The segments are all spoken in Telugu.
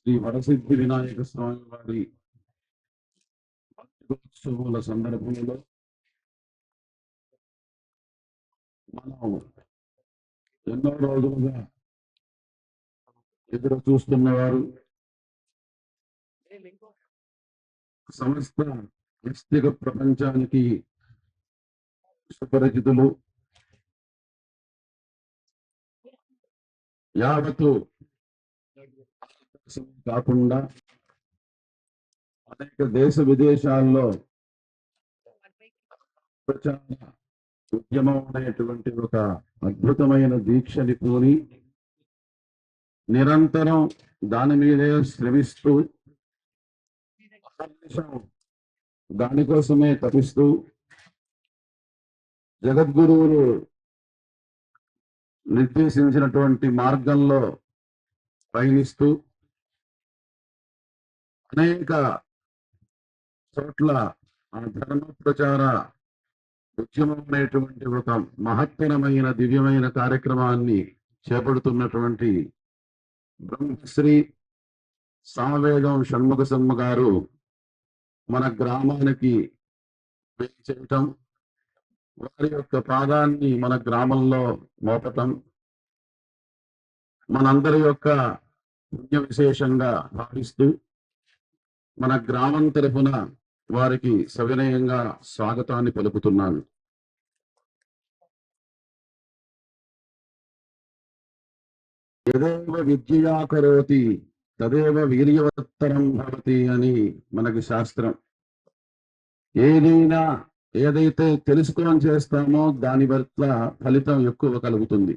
శ్రీ వరసిద్ధి వినాయక స్వామి వారి వార్షికోత్సవాల సందర్భంలో మనం ఎన్నో రోజులుగా ఎదురు చూస్తున్నవారు సమస్త వ్యక్తిగత ప్రపంచానికి సుపరిచితులు, యావత్తు కాకుండా అనేక దేశ విదేశాల్లో ప్రచార ఉద్యమం అనేటువంటి ఒక అద్భుతమైన దీక్షని పూని నిరంతరం దాని మీదే శ్రమిస్తూ దానికోసమే తపిస్తూ జగద్గురువులు నిర్దేశించినటువంటి మార్గంలో పయనిస్తూ అనేక చోట్ల ఆ ధర్మ ప్రచార ఉద్యమం అనేటువంటి ఒక మహత్తరమైన దివ్యమైన కార్యక్రమాన్ని చేపడుతున్నటువంటి బ్రహ్మశ్రీ సామవేదం షణ్ముఖ శర్మ గారు మన గ్రామానికి చేయటం, వారి యొక్క పాదాన్ని మన గ్రామంలో మోపటం మనందరి యొక్క పుణ్య విశేషంగా భావిస్తూ మన గ్రామం తరఫున వారికి సవినయంగా స్వాగతాన్ని పలుకుతున్నాను. యదేవ విద్యయా కరోతి తదేవ వీర్యవత్తరం భవతి అని మనకి శాస్త్రం. ఏదైతే తెలుసుకొని చేస్తామో దాని వల్ల ఫలితం ఎక్కువ కలుగుతుంది.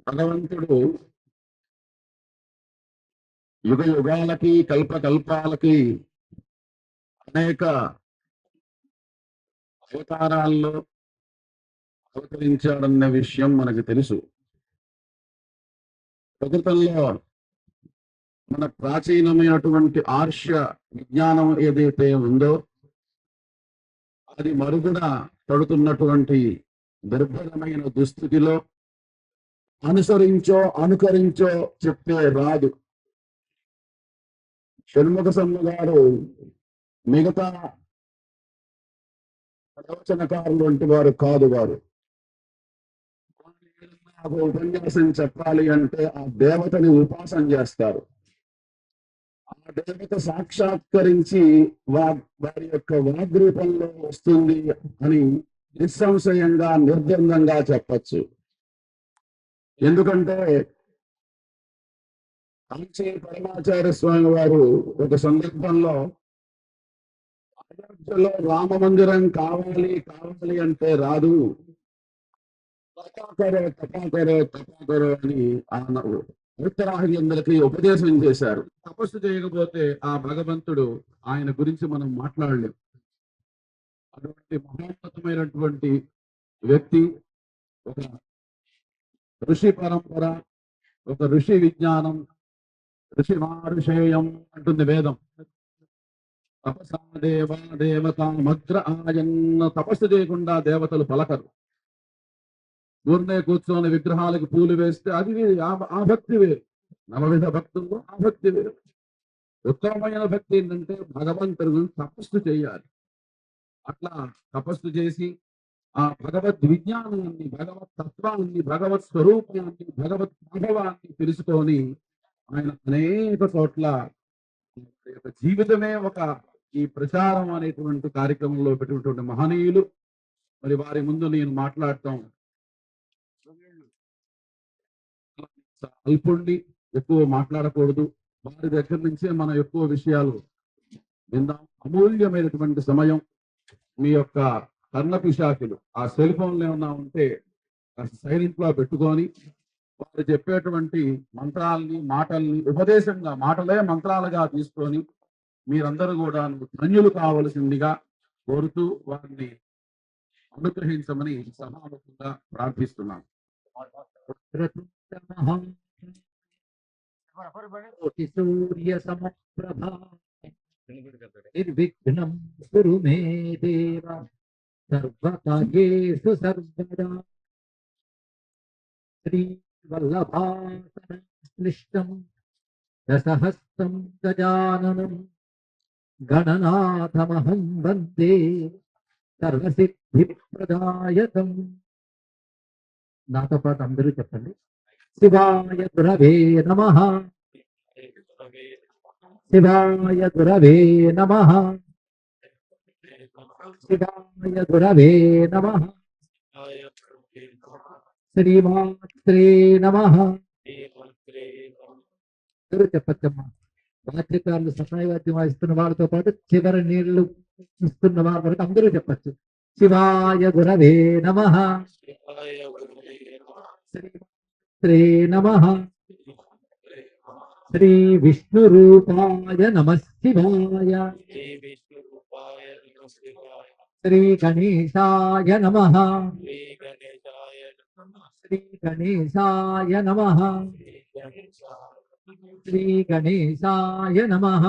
భగవంతుడు యుగ యుగాలకి కల్పకల్పాలకి అనేక అవతారాల్లో అవతరించాడన్న విషయం మనకు తెలుసు. ప్రకృతంలో మన ప్రాచీనమైనటువంటి ఆర్ష విజ్ఞానం ఏదైతే ఉందో అది మరుగున పడుతున్నటువంటి దుర్భరమైన దుస్థితిలో అనుకరించో చెప్తే రాదు. షణ్ముఖ శర్మ గారు మిగతా ప్రవచనకారులు వంటి వారు కాదు. వారు ఉపన్యాసం చెప్పాలి అంటే ఆ దేవతని ఉపాసన చేస్తారు. ఆ దేవత సాక్షాత్కరించి వారి యొక్క వాగ్రూపంలో వస్తుంది అని నిస్సంశయంగా నిర్బంధంగా చెప్పచ్చు. ఎందుకంటే కాంచీ పరమాచార్య స్వామి వారు ఒక సందర్భంలో అయోధ్యలో రామ మందిరం కావాలి అంటే రాదు, తపాకరో అని ఉత్తరాహులందరికీ ఉపదేశం చేశారు. తపస్సు చేయకపోతే ఆ భగవంతుడు ఆయన గురించి మనం మాట్లాడలేం. అటువంటి మహోన్నతమైనటువంటి వ్యక్తి, ఒక ఋషి పరంపర, ఒక ఋషి విజ్ఞానం, ఋషి మారుషేయం అంటుంది వేదం. తపసా దేవత మగ్ర ఆయన్న, తపస్సు చేయకుండా దేవతలు పలకరు. ఊరినే కూర్చొని విగ్రహాలకు పూలు వేస్తే అది ఆ భక్తి వేరు. నవవిధ భక్తుల్లో ఆ భక్తి వేరు. ఉత్తమమైన భక్తి ఏంటంటే భగవంతుడు తపస్సు చేయాలి. అట్లా తపస్సు చేసి ఆ భగవద్ విజ్ఞానాన్ని, భగవత్ తత్వాన్ని, భగవత్ స్వరూపాన్ని, భగవత్ అనుభవాన్ని తెలుసుకొని ఆయన అనేక చోట్ల జీవితమే ఒక ఈ ప్రచారం అనేటువంటి కార్యక్రమంలో పెట్టినటువంటి మహనీయులు. మరి వారి ముందు నేను మాట్లాడటం అల్పుండి ఎక్కువ మాట్లాడకూడదు. వారి దగ్గర నుంచే మనం ఎక్కువ విషయాలు విందాం. అమూల్యమైనటువంటి సమయం. మీ యొక్క కర్ణపిశాఖలు ఆ సెల్ ఫోన్లు ఏమన్నా ఉంటే సైలెంట్ లో పెట్టుకొని వారు చెప్పేటువంటి మంత్రాలని, మాటల్ని ఉపదేశంగా, మాటలే మంత్రాలుగా తీసుకొని మీరందరూ కూడా ధన్యులు కావలసిందిగా కోరుతూ వారిని అనుగ్రహించమని సమావేశంగా ప్రార్థిస్తున్నాను. సూర్య సమప్రభా నిర్విఘ్నం కురు మే దేవ సర్వకార్యేషు సర్వదా శ్రీ వల్లభాసన క్లిష్టం దశహస్తం గజాననం గణనాథమహం వందే సర్వసిద్ధి ప్రదాయకం. నాతో పాటు అందరూ చెప్పండి. శివాయ గురవే నమః. శివాయ గురవే నమః. శివాయ గురవే నమః. శ్రీమాత్రే నమః. అందరూ చెప్పచ్చమ్మా. వాద్యకారులు సహాయ వాద్యం వాయిస్తున్న వాళ్ళతో పాటు చివరి నీళ్లు ఇస్తున్న వాళ్ళ వరకు అందరూ చెప్పచ్చు. శివాయ గురవే నమః. శ్రీ నమః. శ్రీ విష్ణు రూపాయ నమః శివాయ. శ్రీ గణేశాయ నమః. శ్రీ గణేశాయ నమః. శ్రీ గణేశాయ నమః.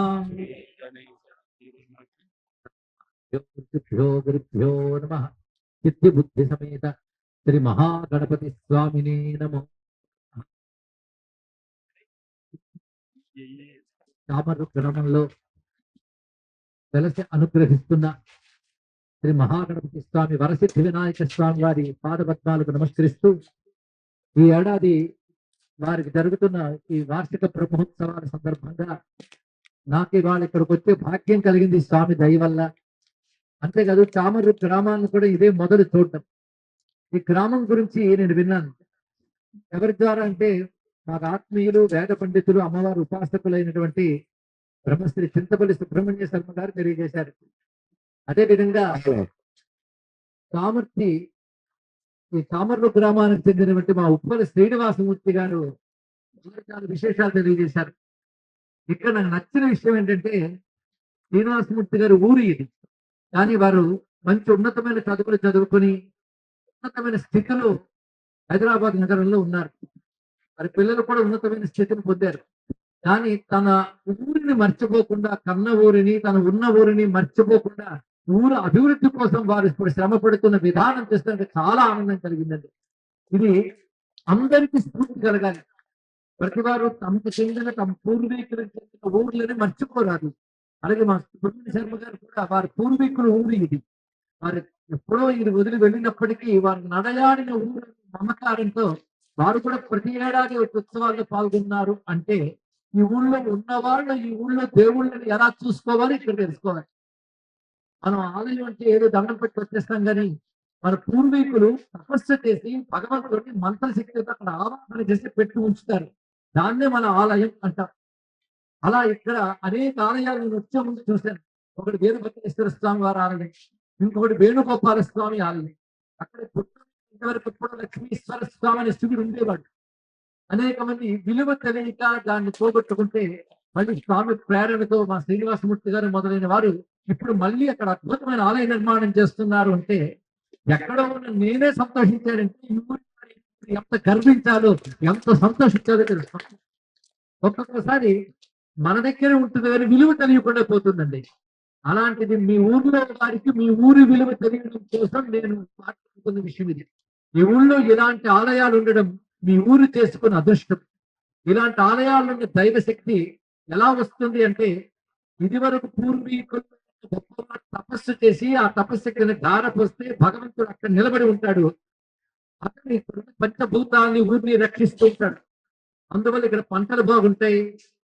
గురుభ్యో నమః. సిద్ధి బుద్ధి సమేత శ్రీ మహాగణపతి స్వామినే నమః. చామరు గ్రామంలో వెలసి అనుగ్రహిస్తున్న శ్రీ మహాగణపతి స్వామి వరసిద్ధి వినాయక స్వామి వారి పాదపద్మాలకు నమస్కరిస్తూ ఈ ఏడాది వారికి జరుగుతున్న ఈ వార్షిక బ్రహ్మోత్సవాల సందర్భంగా నాకు ఇవాళ ఇక్కడికి వచ్చే భాగ్యం కలిగింది స్వామి దయ వల్ల. అంతేకాదు చామరు గ్రామాన్ని కూడా ఇదే మొదలు చూడటం. ఈ గ్రామం గురించి నేను విన్నాను. ఎవరి ద్వారా అంటే మాకు ఆత్మీయులు వేద పండితులు అమ్మవారు ఉపాసకులైనటువంటి బ్రహ్మశ్రీ చింతపల్లి సుబ్రహ్మణ్య శర్మ గారు తెలియజేశారు. అదేవిధంగా కామర్తి ఈ చామర్లు గ్రామానికి చెందినటువంటి మా ఉప్పల శ్రీనివాసమూర్తి గారు చాలా విశేషాలు తెలియజేశారు. ఇక్కడ నాకు నచ్చిన విషయం ఏంటంటే శ్రీనివాసమూర్తి గారు ఊరు ఇది, కానీ వారు మంచి ఉన్నతమైన చదువులు చదువుకొని ఉన్నతమైన స్థితిలో హైదరాబాద్ నగరంలో ఉన్నారు. వారి పిల్లలు కూడా ఉన్నతమైన స్థితిని పొందారు. కానీ తన ఊరిని మర్చిపోకుండా, కన్న ఊరిని తన ఉన్న ఊరిని మర్చిపోకుండా ఊరు అభివృద్ధి కోసం వారు ఇప్పుడు శ్రమ పడుతున్న విధానం చూస్తుంటే చాలా ఆనందం కలిగిందండి. ఇది అందరికీ స్ఫూర్తి కలగాలి. ప్రతి వారు తమకు చెందిన తమ పూర్వీకులకు చెందిన ఊర్లని మర్చిపోరాదు. అలాగే మా సుబ్రహ్మణ్య శర్మ గారు కూడా వారి పూర్వీకుల ఊరు ఇది. వారు ఎప్పుడో ఇది వదిలి వెళ్ళినప్పటికీ వారు నడయాడిన ఊరు మమకారంతో వారు కూడా ప్రతి ఏడాది ఉత్సవాల్లో పాల్గొన్నారు. అంటే ఈ ఊళ్ళో ఉన్నవాళ్ళు ఈ ఊళ్ళో దేవుళ్ళని ఎలా చూసుకోవాలి ఇక్కడ తెలుసుకోవాలి. మనం ఆలయం అంటే ఏదో దండం పెట్టి వచ్చేస్తాం, కానీ మన పూర్వీకులు తపస్సు చేసి భగవంతుడిని మంత్రశక్తితో అక్కడ ఆవాహన చేసి పెట్టి ఉంచుతారు. దాన్నే మన ఆలయం అంటారు. అలా ఇక్కడ అనేక ఆలయాలు నేను వచ్చే ముందు చూశాను. ఒకటి వీరభద్రేశ్వర స్వామి వారి ఆలయం, ఇంకొకటి వేణుగోపాల స్వామి ఆలయం. అక్కడ ఇంతవరకు ఎప్పుడు లక్ష్మీశ్వర స్వామి అనే శివుడు ఉండేవాడు. అనేక మంది విలువ తెలియక దాన్ని పోగొట్టుకుంటే మళ్ళీ స్వామి ప్రేరణతో మా శ్రీనివాసమూర్తి గారు మొదలైన వారు ఇప్పుడు మళ్ళీ అక్కడ అద్భుతమైన ఆలయ నిర్మాణం చేస్తున్నారు. అంటే ఎక్కడో ఉన్న నేనే సంతోషించానంటే ఈ ఊరి వారి ఎంత గర్వించాలో ఎంత సంతోషించాలో తెలుసు. ఒక్కొక్కసారి మన దగ్గరే ఉంటుంది కానీ విలువ తెలియకుండా పోతుందండి. అలాంటిది మీ ఊర్లో వారికి మీ ఊరి విలువ తెలియడం కోసం నేను మాట్లాడుతున్న విషయం ఇది. ఈ ఊళ్ళో ఇలాంటి ఆలయాలు ఉండడం మీ ఊరు చేసుకున్న అదృష్టం. ఇలాంటి ఆలయాలున్న దైవశక్తి ఎలా వస్తుంది అంటే ఇది వరకు పూర్వీకులు గొప్పవారు తపస్సు చేసి ఆ తపస్సుకి ధారపోస్తే భగవంతుడు అక్కడ నిలబడి ఉంటాడు. అతని పంచభూతాలని ఊరిని రక్షిస్తూ ఉంటాడు. అందువల్ల ఇక్కడ పంటలు బాగుంటాయి,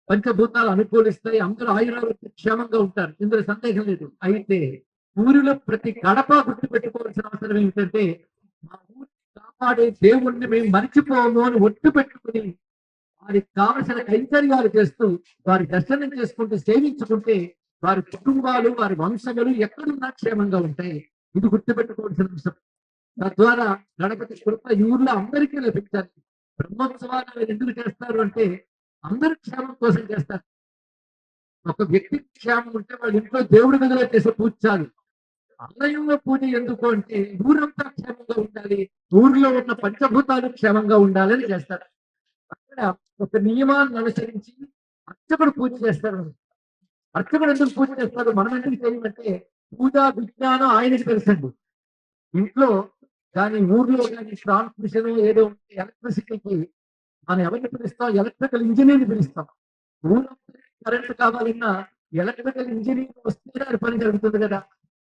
పంచభూతాలు అనుకూలిస్తాయి, అందరూ ఆయురారోగ్య క్షేమంగా ఉంటారు. ఇందులో సందేహం లేదు. అయితే ఊరిలో ప్రతి గడప గుర్తు పెట్టుకోవాల్సిన అవసరం ఏమిటంటే మా ఊరిని కాపాడే దేవుణ్ణి మేము మర్చిపోము అని ఒట్టు పెట్టుకుని వారికి కావలసిన కైంకర్యాలు చేస్తూ వారి దర్శనం చేసుకుంటూ సేవించుకుంటే వారి కుటుంబాలు వారి వంశములు ఎక్కడున్నా క్షేమంగా ఉంటాయి. ఇది గుర్తుపెట్టుకోవాల్సిన అంశం. తద్వారా గణపతి కృప ఈ ఊర్లో అందరికీ లభించాలి. బ్రహ్మోత్సవాలు ఎందుకు చేస్తారు అంటే అందరి క్షేమం కోసం చేస్తారు. ఒక వ్యక్తి క్షేమం ఉంటే వాళ్ళ ఇంట్లో దేవుడి గదిలో చేసే పూజ చాలు. ఆలయంలో పూజ ఎందుకు అంటే ఊరంతా క్షేమంగా ఉండాలి, ఊరిలో ఉన్న పంచభూతాలు క్షేమంగా ఉండాలని చేస్తారు. అక్కడ ఒక నియమాన్ని అనుసరించి అర్చకుడు పూజ చేస్తారు. అర్చకుడు ఎందుకు పూజ చేస్తారు, మనం ఎందుకు చేయమంటే పూజా విజ్ఞానం ఆయనకి తెలుసండి. ఇంట్లో కానీ ఊర్లో కానీ ట్రాన్స్మిషన్ ఏదో ఎలక్ట్రిసిటీకి మనం ఎవరిని పిలుస్తాం? ఎలక్ట్రికల్ ఇంజనీర్ని పిలుస్తాం. ఊళ్ళో కరెంట్ కావాలన్నా ఎలక్ట్రికల్ ఇంజనీర్ వస్తేనే అది పని జరుగుతుంది కదా.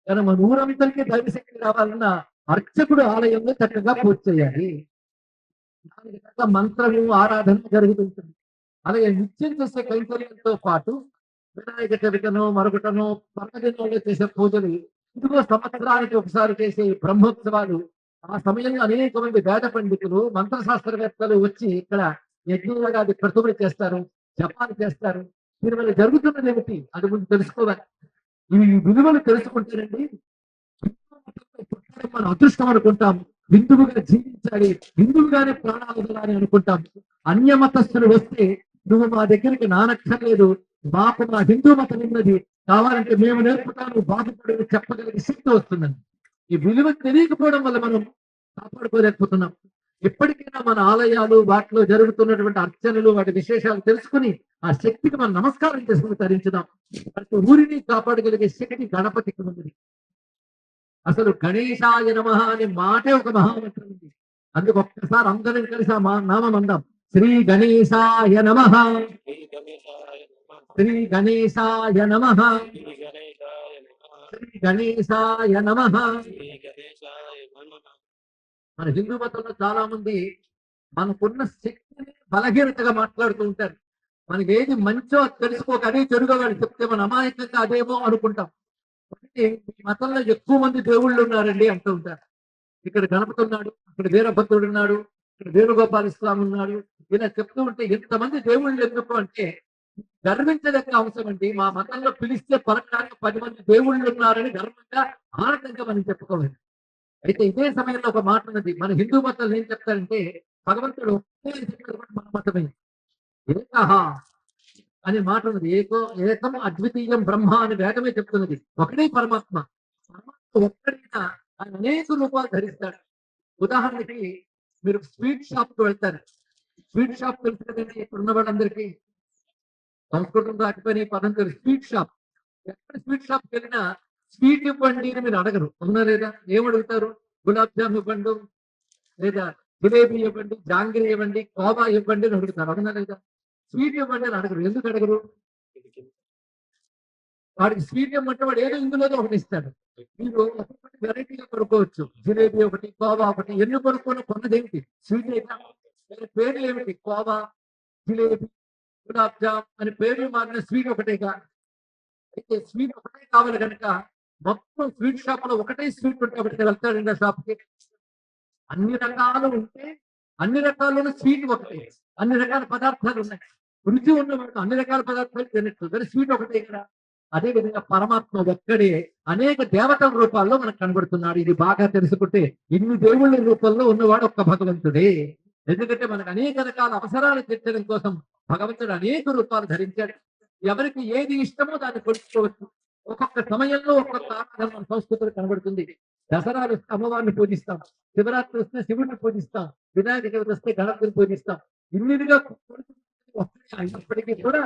కానీ మన ఊరంతరికి దైవశక్తి రావాలన్నా అర్చకుడు ఆలయంలో చక్కగా పూజ చేయాలి. దానికి తగ్గ మంత్రము ఆరాధన జరుగుతుంటుంది. అలాగే నిత్యం చేసే కైంకర్యంతో పాటు వినాయక చవితను మరొకటను పర్వదినాల్లో చేసే పూజలు, ఇదిగో సంవత్సరానికి ఒకసారి చేసే ఈ బ్రహ్మోత్సవాలు, ఆ సమయంలో అనేక మంది వేద పండితులు మంత్రశాస్త్రవేత్తలు వచ్చి ఇక్కడ యజ్ఞయాగాది క్రతువులు చేస్తారు, జపాలు చేస్తారు. దీనివల్ల జరుగుతున్నది ఏమిటి అది ముందు తెలుసుకోవాలి. ఈ విలువలు తెలుసుకుంటేనండి పుట్టడం మన అదృష్టం అనుకుంటాం. హిందువుగా జీవించాలి, హిందువుగానే ప్రాణాలు వదలాలి అనుకుంటాం. అన్య మతస్థులు వస్తే నువ్వు మా దగ్గరికి నానక్కర్లేదు, మాకు మా హిందూ మతం ఉన్నది, కావాలంటే మేము నేర్పుతాను, బాధపడి చెప్పగలిగే శక్తి వస్తుందండి. ఈ విలువ తెలియకపోవడం వల్ల మనం కాపాడుకోలేకపోతున్నాం. ఎప్పటికైనా మన ఆలయాలు వాటిలో జరుగుతున్నటువంటి అర్చనలు వాటి విశేషాలు తెలుసుకుని ఆ శక్తికి మనం నమస్కారం చేసుకుని తరించుదాం. ప్రతి ఊరిని కాపాడగలిగే శక్తి గణపతికి ఉంది. అసలు గణేశాయ నమః అనే మాటే ఒక మహామంత్రం ఉంది. అందుకు ఒక్కసారి అందరం కలిసి ఆ నామం అందాం. శ్రీ గణేశాయ నమః, శ్రీ గణేశాయ నమః, శ్రీ గణేశాయ నమః. మన హిందూ మతంలో చాలా మంది మనకున్న శక్తిని బలహీనతగా మాట్లాడుతూ ఉంటారు. మనకి ఏది మంచో తెలుసుకోక అదే చెడుగా వాళ్ళు చెప్తే మన అమాయకంగా అదేమో అనుకుంటాం. ఈ మతంలో ఎక్కువ మంది దేవుళ్ళు ఉన్నారండి అంటూ ఉంటారు. ఇక్కడ గణపతి ఉన్నాడు, ఇక్కడ వీరభద్రుడు ఉన్నాడు, ఇక్కడ వేణుగోపాల స్వామి ఉన్నాడు. ఇలా చెప్తూ ఉంటే ఎంతమంది దేవుళ్ళు ఎందుకు అంటే గర్వించదగ్గ అంశం అండి. మా మతంలో పిలిస్తే పలకడానికి 10 మంది దేవుళ్ళు ఉన్నారని గర్వంగా ఆనందంగా మనం చెప్పుకోవాలి. అయితే ఇదే సమయంలో ఒక మాట ఉన్నది. మన హిందూ మతంలో ఏం చెప్తారంటే భగవంతుడు ఒక్కడే అని చెప్పారు. మన మతమే ఏకహ అనే మాట ఉన్నది. ఏకం అద్వితీయం బ్రహ్మ అని వేదమే చెప్తున్నది. ఒకడే పరమాత్మ. పరమాత్మ ఒక్కడైనా ఆయన అనేక రూపాలు ధరిస్తాడు. ఉదాహరణకి మీరు స్వీట్ షాప్ కు వెళ్తారు. స్వీట్ షాప్ తెలుసు కదండి ఇక్కడ ఉన్న వాళ్ళందరికీ. సంస్కృతం రాకపోయిన ఈ పదం తెలుసు. Sweet shop. ఎక్కడ స్వీట్ షాప్కి వెళ్ళినా స్వీట్ ఇవ్వండి అని మీరు అడగరు, అవునా లేదా? ఏమడుగుతారు? గులాబ్ జామ్ ఇవ్వండి, లేదా జిలేబీ ఇవ్వండి, జాంగిరీ ఇవ్వండి, కోవా ఇవ్వండి అని అడుగుతారు, అవునా లేదా? స్వీట్ ఇవ్వండి అని అడగరు. ఎందుకు అడగరు? వాడికి స్వీట్ ఇవ్వమంటే వాడు ఏదో ఇందులో ఒకటి ఇస్తాడు. మీరు ఒక్కొక్కటి వెరైటీగా కొనుక్కోవచ్చు. జిలేబీ ఒకటి, కోవా ఒకటి. ఎన్ని కొన్నదేమిటి? స్వీట్ అయితే పేర్లు ఏమిటి? కోవా, జిలేబీ, గులాబ్ జామ్ అని పేర్లు మారిన స్వీట్ ఒకటేగా. అయితే స్వీట్ ఒకటే కావాలి కనుక మొత్తం స్వీట్ షాప్ లో ఒకటే స్వీట్ ఉంటే ఒకటి వెళ్తాడండి ఆ షాప్ కి. అన్ని రకాలు ఉంటే అన్ని రకాల స్వీట్ ఒకటే. అన్ని రకాల పదార్థాలు ఉన్నాయి. రుచి ఉన్నవాడు అన్ని రకాల పదార్థాలు తినట్టు, కానీ స్వీట్ ఒకటే కదా. అదే విధంగా పరమాత్మ ఒక్కడే అనేక దేవతల రూపాల్లో మనకు కనబడుతున్నాడు. ఇది బాగా తెలుసుకుంటే ఇన్ని దేవుళ్ళ రూపంలో ఉన్నవాడు ఒక్క భగవంతుడే. ఎందుకంటే మనకు అనేక రకాల అవసరాలు తీర్చడం కోసం భగవంతుడు అనేక రూపాలు ధరించాడు. ఎవరికి ఏది ఇష్టమో దాన్ని కొలుసుకోవచ్చు. ఒక్కొక్క సమయంలో ఒక్కొక్క ఆరాధన మన సంస్కృతిలో కనబడుతుంది. దసరాలు వస్తే అమ్మవారిని పూజిస్తాం, శివరాత్రి వస్తే శివుడిని పూజిస్తాం, వినాయక చవితి వస్తే గణపతిని పూజిస్తాం. ఇన్నిగా అయినప్పటికీ కూడా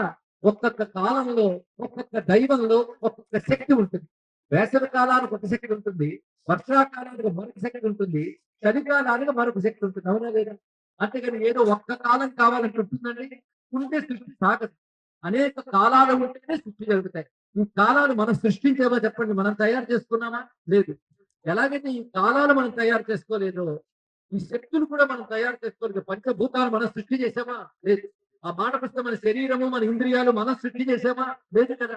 ఒక్కొక్క కాలంలో ఒక్కొక్క దైవంలో ఒక్కొక్క శక్తి ఉంటుంది. వేసవి కాలానికి ఒక శక్తి ఉంటుంది, వర్షాకాలానికి మరొక శక్తి ఉంటుంది, చలికాలానికి మరొక శక్తి ఉంటుంది, అవునా లేదా? అంతేగాని ఏదో ఒక్క కాలం కావాలంటే ఉంటుందండి. ఉంటే సృష్టి సాగదు. అనేక కాలాలు ఉంటేనే సృష్టి జరుగుతాయి. ఈ కాలాలు మనం సృష్టించేవో చెప్పండి, మనం తయారు చేసుకున్నామా? లేదు. ఎలాగైతే ఈ కాలాలు మనం తయారు చేసుకోలేదో ఈ శక్తులు కూడా మనం తయారు చేసుకోలేదు. పంచభూతాలు మనం సృష్టి చేసామా? లేదు. ఆ మాట పుస్తకం మన శరీరము, మన ఇంద్రియాలు మనం సృష్టి చేసామా? లేదు కదా.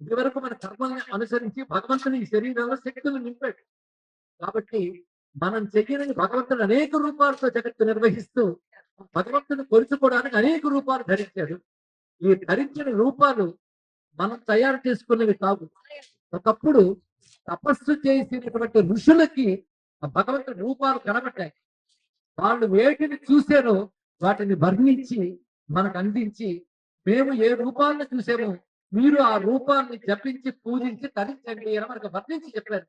ఇదివరకు మన కర్మల్ని అనుసరించి భగవంతుని ఈ శరీరంలో శక్తులు నింపాడు. కాబట్టి మనం చెయ్యని భగవంతుడు అనేక రూపాలతో జగత్తు నిర్వహిస్తూ భగవంతుని కొలుచుకోవడానికి అనేక రూపాలు ధరించాడు. ఈ ధరించిన రూపాలు మనం తయారు చేసుకున్నవి కావు. ఒకప్పుడు తపస్సు చేసినటువంటి ఋషులకి ఆ భగవంతుడి రూపాలు కనబడ్డాయి. వాళ్ళు వేటిని చూసారో వాటిని వర్ణించి మనకు అందించి, మేము ఏ రూపాలను చూసామో మీరు ఆ రూపాన్ని జపించి పూజించి తరించండి అని మనకు వర్ణించి చెప్పారు.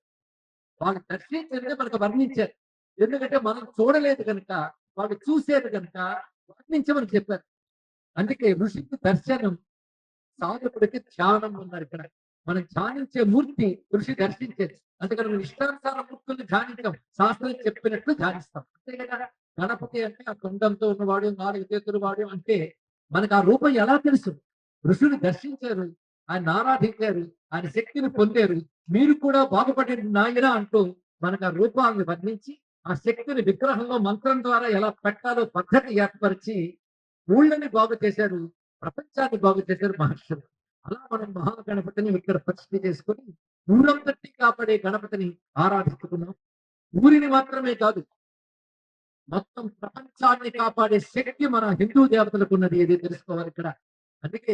వాళ్ళు దర్శించండి మనకు వర్ణించారు. ఎందుకంటే మనం చూడలేదు కనుక, వాళ్ళు చూసేది కనుక వర్ణించమని చెప్పారు. అందుకే ఋషికి దర్శనం, సాధకుడికి ధ్యానం ఉన్నారు ఇక్కడ. మనం ధ్యానించే మూర్తి ఋషి దర్శించేది. అందుకని మనం ఇష్టానుసార మూర్తుల్ని ధ్యానించాం, శాస్త్రం చెప్పినట్లు ధ్యానిస్తాం, అంతే కదా. గణపతి అంటే ఆ తొండంతో ఉన్నవాడు, 4 చేతులు వాడు అంటే మనకు ఆ రూపం ఎలా తెలుసు? ఋషులు దర్శించారు, ఆయన ఆరాధించారు, ఆయన శక్తిని పొందారు. మీరు కూడా బాగుపడండి నాయనా అంటూ మనకు ఆ రూపాన్ని వర్ణించి, ఆ శక్తిని విగ్రహంలో మంత్రం ద్వారా ఎలా పెట్టాలో పద్ధతి ఏర్పరిచి ఊళ్ళని బాగు చేశారు, ప్రపంచాన్ని బాగు చేశారు మహర్షులు. అలా మనం మహాగణపతిని ఇక్కడ ప్రతిష్ఠ చేసుకొని ఊరంతటిని కాపాడే గణపతిని ఆరాధిస్తున్నాం. ఊరిని మాత్రమే కాదు, మొత్తం ప్రపంచాన్ని కాపాడే శక్తి మన హిందూ దేవతలకు ఉన్నది. ఇది తెలుసుకోవాలి ఇక్కడ. అందుకే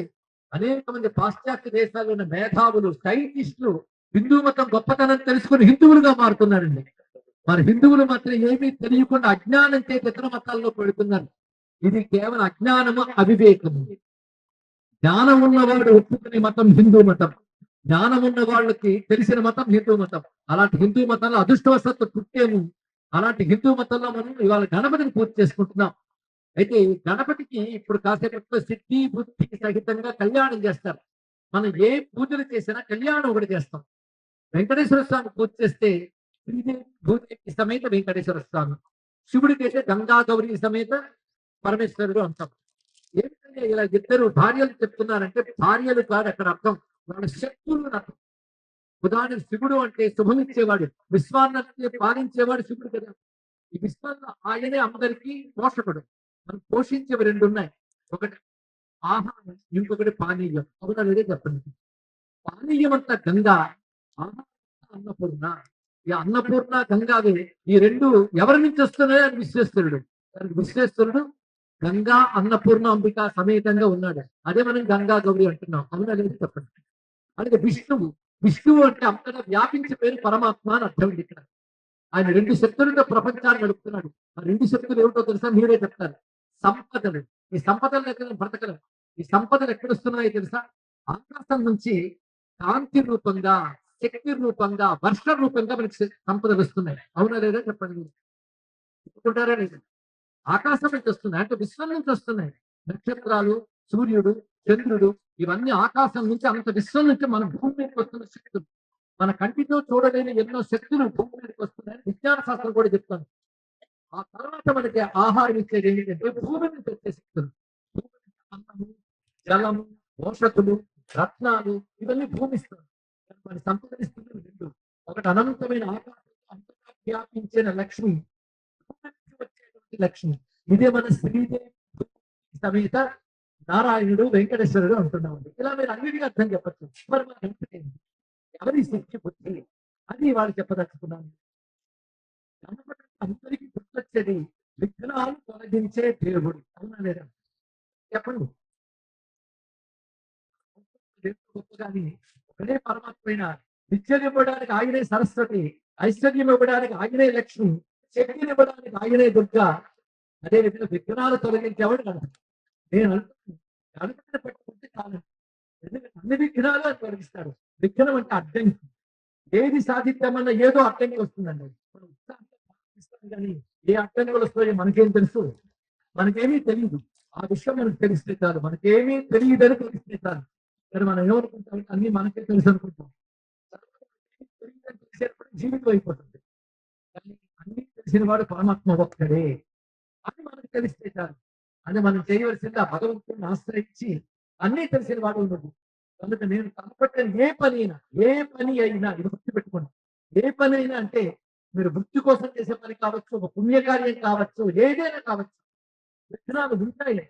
అనేక మంది పాశ్చాత్య దేశాల్లో ఉన్న మేధావులు, సైంటిస్టులు హిందూ మతం గొప్పతనం తెలుసుకుని హిందువులుగా మారుతున్నారండి. మరి హిందువులు మాత్రం ఏమీ తెలియకుండా అజ్ఞానం చేత ఇతర మతాల్లో పెడుతున్నారు. ఇది కేవలం అజ్ఞానము, అవివేకము. జ్ఞానం ఉన్నవాడు ఒప్పుకునే మతం హిందూ మతం. జ్ఞానం ఉన్న వాళ్ళకి తెలిసిన మతం హిందూ మతం. అలాంటి హిందూ మతంలో అదృష్టవశాత్తు పుట్టేము. అలాంటి హిందూ మతంలో మనం ఇవాళ గణపతిని పూజ చేసుకుంటున్నాం. అయితే ఈ గణపతికి ఇప్పుడు కాసేపట్లో సిద్ధి బుద్ధి సహితంగా కళ్యాణం చేస్తారు. మనం ఏ పూజలు చేసినా కళ్యాణం ఒకటి చేస్తాం. వెంకటేశ్వర స్వామి పూజ చేస్తే శ్రీదేవి భూదేవి సమేత వెంకటేశ్వర స్వామి, శివుడికి అయితే గంగా గౌరీ సమేత పరమేశ్వరుడు అంటాం. ఏంటంటే ఇలా ఇద్దరు భార్యలు చెప్తున్నారంటే భార్యలు కాదు అక్కడ అర్థం, వాళ్ళ శక్తులు అని అర్థం. ఉదాహరణకు శివుడు అంటే శుభమిచ్చేవాడు, విశ్వాన్ని పాలించేవాడు శివుడు కదా. ఈ విశ్వంలో ఆయనే అందరికీ పోషకుడు. మనం పోషించేవి రెండు ఉన్నాయి, ఒకటి ఆహారం, ఇంకొకటి పానీయం. అవునా లేదే చెప్పండి. పానీయం అంతా గంగా, ఆహారం అన్నపూర్ణ. ఈ అన్నపూర్ణ గంగావే ఈ రెండు ఎవరి నుంచి వస్తున్నాయో అని విశ్వేశ్వరుడు. దానికి విశ్వేశ్వరుడు గంగా అన్నపూర్ణ అంబిక సమేతంగా ఉన్నాడు. అదే మనం గంగా గౌరి అంటున్నాం. అవునా లేదు చెప్పండి. అలాగే విష్ణువు, విష్ణువు అంటే అంతగా వ్యాపించి పేరు పరమాత్మ అని అర్థం ఉంది ఇక్కడ. ఆయన రెండు శక్తులతో ప్రపంచాన్ని నడుపుతున్నాడు. ఆ రెండు శక్తులు ఏమిటో తెలుసా? మీరే చెప్తారు. సంపదలు. ఈ సంపదలు ఎక్కడ బ్రతకడం, ఈ సంపదలు ఎక్కడొస్తున్నాయో తెలుసా? ఆకాశం నుంచి కాంతి రూపంగా, శక్తి రూపంగా, వర్ష రూపంగా మనకి సంపదలు వస్తున్నాయి. అవునా లేదా చెప్పండి మీరు. చెప్పుకుంటారా లేదు? ఆకాశం నుంచి వస్తున్నాయి అంటే విశ్వం నుంచి వస్తున్నాయి. నక్షత్రాలు, సూర్యుడు, చంద్రుడు ఇవన్నీ ఆకాశం నుంచి, అంత విశ్వం నుంచి మన భూమి మీదకి వస్తున్న శక్తులు. మన కంటితో చూడలేని ఎన్నో శక్తులు భూమి మీదకి వస్తున్నాయని విజ్ఞాన శాస్త్రం కూడా చెప్తాను. ఆ తర్వాత మనకి ఆహారం ఇచ్చేది ఏంటంటే భూమి నుంచి వచ్చే శక్తులు. భూమి నుంచి అన్నము, జలము, పోషకులు, రత్నాలు ఇవన్నీ భూమిస్తుంది. మన సంపాదిస్తుంది రెండు. ఒకటి అనంతమైన ఆకాశం అంతటా వ్యాపించిన లక్ష్మి, భూమి నుంచి వచ్చేటువంటి లక్ష్మి. ఇదే మన శ్రీదేవి సమేత నారాయణుడు వెంకటేశ్వరుడు అంటున్నామండి. ఇలా మీరు అన్నిటికీ అర్థం చెప్పచ్చు. మరి మన గణపతి ఏంటి? ఎవరి శక్తి బుద్ధి అది వాళ్ళు చెప్పదలుచుకున్నాను. గణపతి అందరికీ గుర్తొచ్చేది విఘ్నాలు తొలగించే దేవుడు. అవునా లేదా చెప్పండి. దేవుడు గొప్ప కానీ ఒకటే పరమాత్మైన. విద్యను ఇవ్వడానికి ఆయనే సరస్వతి, ఐశ్వర్యం ఇవ్వడానికి ఆయనే లక్ష్మి, శక్తిని ఇవ్వడానికి ఆయనే దుర్గా. అదే విధంగా విఘ్నాలు తొలగించేవాడు గణపతి. నేను అంటున్నాను గణపతిని పెట్టుకుంటే చాలు. ఎందుకంటే అన్ని విఘ్నాలు అని తొలగిస్తారు. విఘ్నం అంటే అడ్డంకి. ఏది సాధిద్దామన్నా ఏదో అడ్డంకి వస్తుందండి. మనం ఉత్సాహంగా సాధిస్తాం కానీ ఏ అడ్డంకులు వస్తాయో మనకేం తెలుసు? మనకేమీ తెలియదు. ఆ విషయం మనకు తెలిస్తే చాలు. మనకేమీ తెలియదని తెలిస్తే చాలు. మరి మనం ఏమనుకుంటాం? అన్ని మనకే తెలుసు అనుకుంటాం. తెలియదని తెలిసేటప్పుడు జీవితం అయిపోతుంది. కానీ అన్ని తెలిసిన వాడు పరమాత్మ ఒక్కడే. అది మనకు తెలిస్తే చాలు. అది మనం చేయవలసింది ఆ భగవంతుడిని ఆశ్రయించి అన్నీ తెలిసిన వాడు ఉండదు. కనుక నేను తలపెట్టిన ఏ పని అయినా ఇది గుర్తుపెట్టుకోండి. ఏ పని అయినా అంటే మీరు వృత్తి కోసం చేసే పని కావచ్చు, ఒక పుణ్యకార్యం కావచ్చు, ఏదైనా కావచ్చు. విఘ్నాలు ఉంటాయి.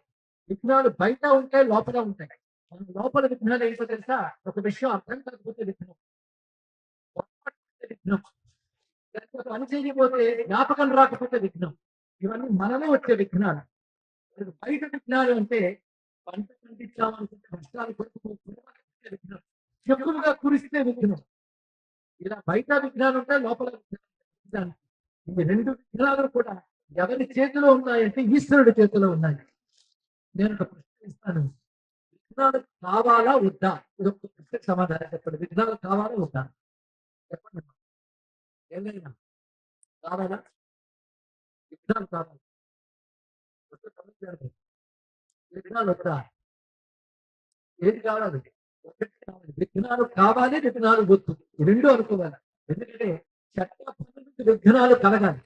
విఘ్నాలు బయట ఉంటాయి, లోపల ఉంటాయి. మన లోపల విఘ్నాలు ఏంటో తెలుసా? ఒక విషయం అర్థం కాకపోతే విఘ్నం, పొరపాటు పడితే విఘ్నం, లేకపోతే పని చేయకపోతే జ్ఞాపకం రాకపోతే విఘ్నం. ఇవన్నీ మనలో వచ్చే విఘ్నాలు. బయట విఘ్నాలు అంటే పంట పండించామనుకుంటే వర్షాలు కొట్టుకుంటే విఘ్నం, ఎక్కువగా కురిస్తే విఘ్నం. ఇలా బయట విఘ్నాలు ఉంటాయి, లోపల విఘ్నాలు. ఈ రెండు విఘ్నాలు కూడా ఎవరి చేతిలో ఉన్నాయంటే ఈశ్వరుడి చేతిలో ఉన్నాయి. నేను ఒక ప్రశ్న ఇస్తాను. విఘ్నాలు కావాలా వద్దా? ఇది ఒక ప్రశ్నకు సమాధానం చెప్పండి. విఘ్నాలు కావాలా వద్దా చెప్పండి. ఏదైనా కావాలా? విఘ్నాలు కావాలి. విఘ్నాలు వద్దా? ఏది కావాలి? ఒకటి కావాలి. విఘ్నాలు కావాలి, విఘ్నాలు వద్దు. ఈ రెండు అనుకోవాలి. ఎందుకంటే చట్టం విఘ్నాలు కలగాలి.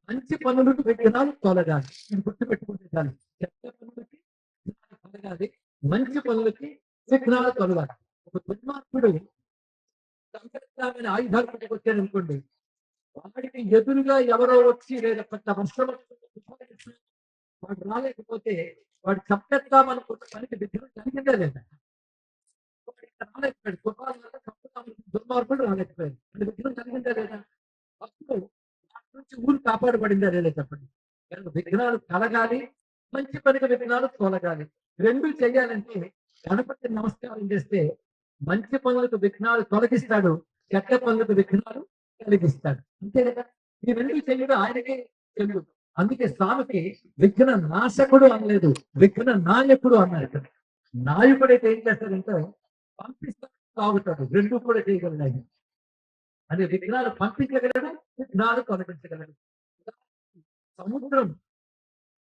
మంచి పనులకు విఘ్నాలు తొలగాలి. ఇది గుర్తుపెట్టుకుంటే చాలు. చెడ్డ పనులకి విఘ్నాలు తొలగాలి, మంచి పనులకి విఘ్నాలు తొలగాలి. ఒక దుర్మార్గుడు సంకటమైన ఆయుధాలు పట్టుకొచ్చాడు అనుకోండి, వాడికి ఎదురుగా ఎవరో వచ్చి లేదా పెద్ద వర్షం వచ్చి వాడు రాలేకపోతే వాడు చంపేద్దామనుకున్న పనికి విఘ్నం కలిగిందే లేదా? వాడు ఇక్కడ రాలేకపోయాడు. తుఫాను వల్ల చంపుదామనుకున్న దుర్మార్గుడు రాలేకపోయాడు. అంటే విఘ్నం కలిగిందే లేదా? అప్పుడు వాటి నుంచి ఊరు కాపాడబడిందా లేదా చెప్పండి. కనుక విఘ్నాలు కలగాలి, మంచి పనికి విఘ్నాలు తొలగాలి. రెండు చెయ్యాలంటే గణపతి నమస్కారం చేస్తే మంచి పనులకు విఘ్నాలు తొలగిస్తాడు, చెడ్డ పనులకు విఘ్నాలు కలిగిస్తాడు. అంతే కదా? ఈ రెండు చెయ్యడం ఆయనకే చెల్లు. అందుకే స్వామికి విఘ్న నాశకుడు అనలేదు, విఘ్న నాయకుడు అన్నాడు. నాయకుడైతే ఏం చేస్తాడంటే పంపిస్తాడు, తాగుతాడు, రెండు కూడా చేయగలడు ఆయన. అనే విఘ్నాలు పంపించగలడు, విఘ్నాలు తొలగించగలడు. సముద్రం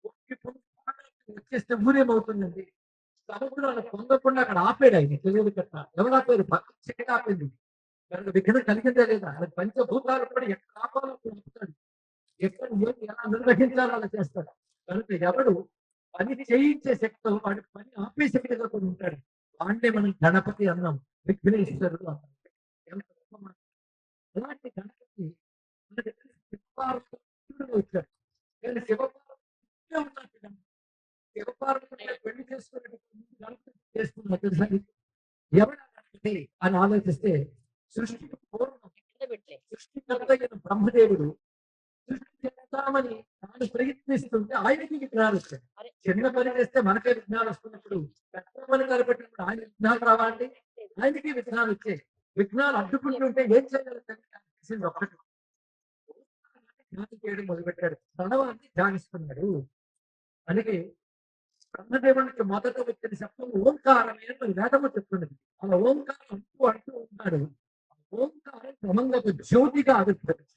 పొంగి పొంగి వచ్చేస్తే ఊరేమవుతుందండి? సముద్రాన్ని పొందకుండా అక్కడ ఆపాడు ఆయన తెలియదు కట్ట. ఎవరు ఆపారు? భక్తి ఆపింది. కనుక విఘ్నం కలిగిందా లేదా? అది పంచభూతాలు కూడా ఎక్కడ ఆపాలో అక్కడ ఆపుతాడు. ఎక్కడ ఏది ఎలా నిర్వహించాలో అలా చేస్తాడు. కనుక ఎవడు పని చేయించే శక్తితో వాడి పని ఆపే శక్తిగా కూడా ఉంటాడు. వాడినే మనం గణపతి అన్నాం, విఘ్నేశ్వరుడు అన్నాం. ఎంత గొప్ప మాట. అలాంటి గణపతి మనకి శివపార్వతుడు వచ్చాడు. కానీ శివపార్వతుడే ఉన్నట్టు గణపతి. శివపార్వతుడు పెళ్లి చేసుకున్నట్టు గణపతి చేసుకున్న తెలుసా? ఎవడ గణపతి అని ఆలోచిస్తే సృష్టికి పూర్వం సృష్టికర్త అయిన బ్రహ్మదేవుడు సృష్టి చేద్దామని తాను ప్రయత్నిస్తుంటే ఆయనకి విఘ్నాలు వచ్చాయి. చిన్న పని చేస్తే మనకే విఘ్నాలు వస్తున్నప్పుడు పెద్ద పని తలపెట్టినప్పుడు ఆయన విఘ్నాలు రావాలి, ఆయనకి విఘ్నాలు వచ్చాయి. విఘ్నాలు అడ్డుకుంటుంటే ఏం చేయాలి? ఒక్కటి ధ్యానం చేయడం మొదలుపెట్టాడు, ప్రణవాన్ని ధ్యానిస్తున్నాడు. అందుకే బ్రహ్మదేవునికి మొదట వచ్చిన శబ్దం ఓంకారమే అని వేదము చెప్తున్నది. అలా ఓంకారం అంటూ ఉన్నాడు. ఓంకారం క్రమంగా ఒక జ్యోతిగా ఆవిర్భవించింది.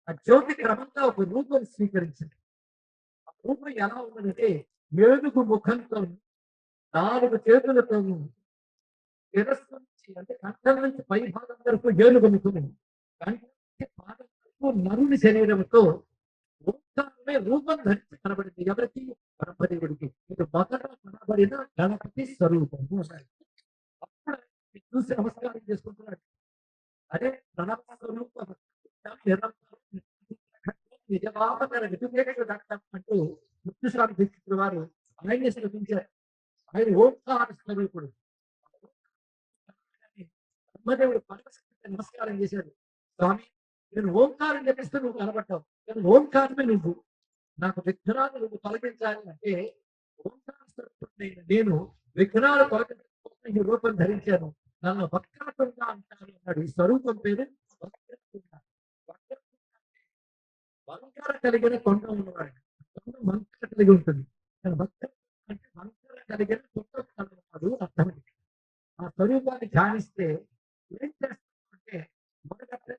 ఆ జ్యోతి క్రమంగా ఒక రూపం స్వీకరించింది. ఆ రూపం ఎలా ఉన్నదంటే ఏనుగు ముఖంతో, 4 చేతులతోనూ, శిరస్సు నుంచి అంటే కంఠం నుంచి పై భాగం వరకు ఏనుగు ముఖం, కంఠం నుంచి పాదం వరకు నరుని శరీరంతో ఓంకారమే రూపం ధరించి కనబడింది. ఎవరికి? బ్రహ్మదేవుడికి. ఇది మొదట కనబడిన గణపతి స్వరూపము అన్నాడు. అప్పుడు ఆయన చూసి నమస్కారం చేసుకుంటున్నాడు. అదే ప్రణవ స్వరూప నిజవామకర విధులేఖ దట్టం అంటూ ముత్తుస్వామి దీక్షితుల వారు ఆయన్ని శ్రమించారు. ఆయన ఓంకార స్వరూపుడు. బ్రహ్మదేవుడు పరమశివుడికి నమస్కారం చేశాడు. స్వామి, నేను ఓంకారం జపిస్తూ నువ్వు కనబడ్డావు, కానీ ఓంకారమే నువ్వు. నాకు విఘ్నాలు నువ్వు తొలగించాలి అంటే ఓంకార స్వరూపుడైన నేను విఘ్నాలు తొలగించడం ఈ రూపం ధరించాను. నన్ను వక్రతుండ అంటారు అన్నాడు. ఈ స్వరూపం పేరు వక్రతుండ. వక్రతుండ వంకర కలిగిన కొండ ఉన్నవాడు. కొండ వంకర కలిగి ఉంటుంది. కానీ వక్ర అంటే వంకర కలిగిన కొండ కలవాడు అర్థం. ఆ స్వరూపాన్ని ధ్యానిస్తే ఏం చేస్తాడంటే మొదట వక్ర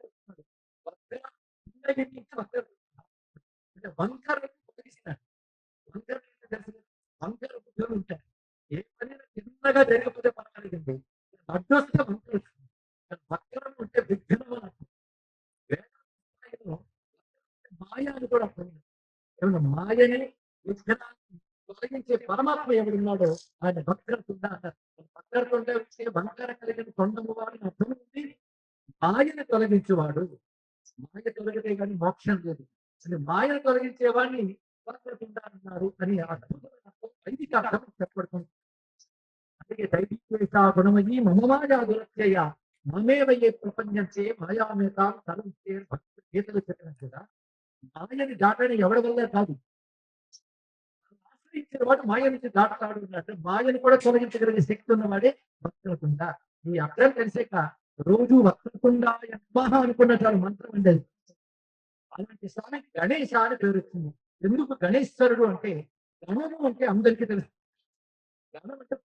నుంచి వక్ర అంటే వంకరను తొలగిస్తాడు. వంకర వంకర బుద్ధులు ఉంటాయి. ఏ పని చిన్నగా జరిగిపోతే పర్వాలేదండి, అడ్డొస్తే వంకర వస్తుంది. వక్రం ఉంటే విఘ్నం అని అర్థం. వేదాంతంలో మాయ అని కూడా అర్థం. ఏమన్నా మాయని విఘ్నాన్ని తొలగించే పరమాత్మ ఎవడున్నాడో ఆయన వక్రతుండ అన్నారు. వక్రతుండ వచ్చే వంకర కలిగిన కొండము వాడిని అర్థం ఉంది. మాయని తొలగించేవాడు. మాయ తొలగితే కానీ మోక్షం లేదు. అని మాయను తొలగించేవాడిని వక్రతుండ అన్నారు అని వైదిక అర్థం చెప్పబడుతుంది. అందుకే దైవిక గుణమయ్యి మమమాయా దురత్యయ మమేవయ్యే ప్రపంచే మాయామేతాం తలంచే భక్తులు గీతలు చెప్పినట్టుగా మాయని దాటని ఎవరి వల్ల కాదు. ఆశ్రయించిన వాడు మాయ నుంచి దాటతాడు అన్నట్టు మాయని కూడా తొలగించగలిగే శక్తి ఉన్నవాడే వక్రతుండ. ఈ అర్థం తెలిసాక రోజు వక్రతుండ అనుకున్న చాలు మంత్రం ఉండేది. అలాంటి స్వామి గణేశ అని పేరు వచ్చింది. ఎందుకు గణేశ్వరుడు అంటే గణము అంటే అందరికీ తెలుసు. గణం అంటే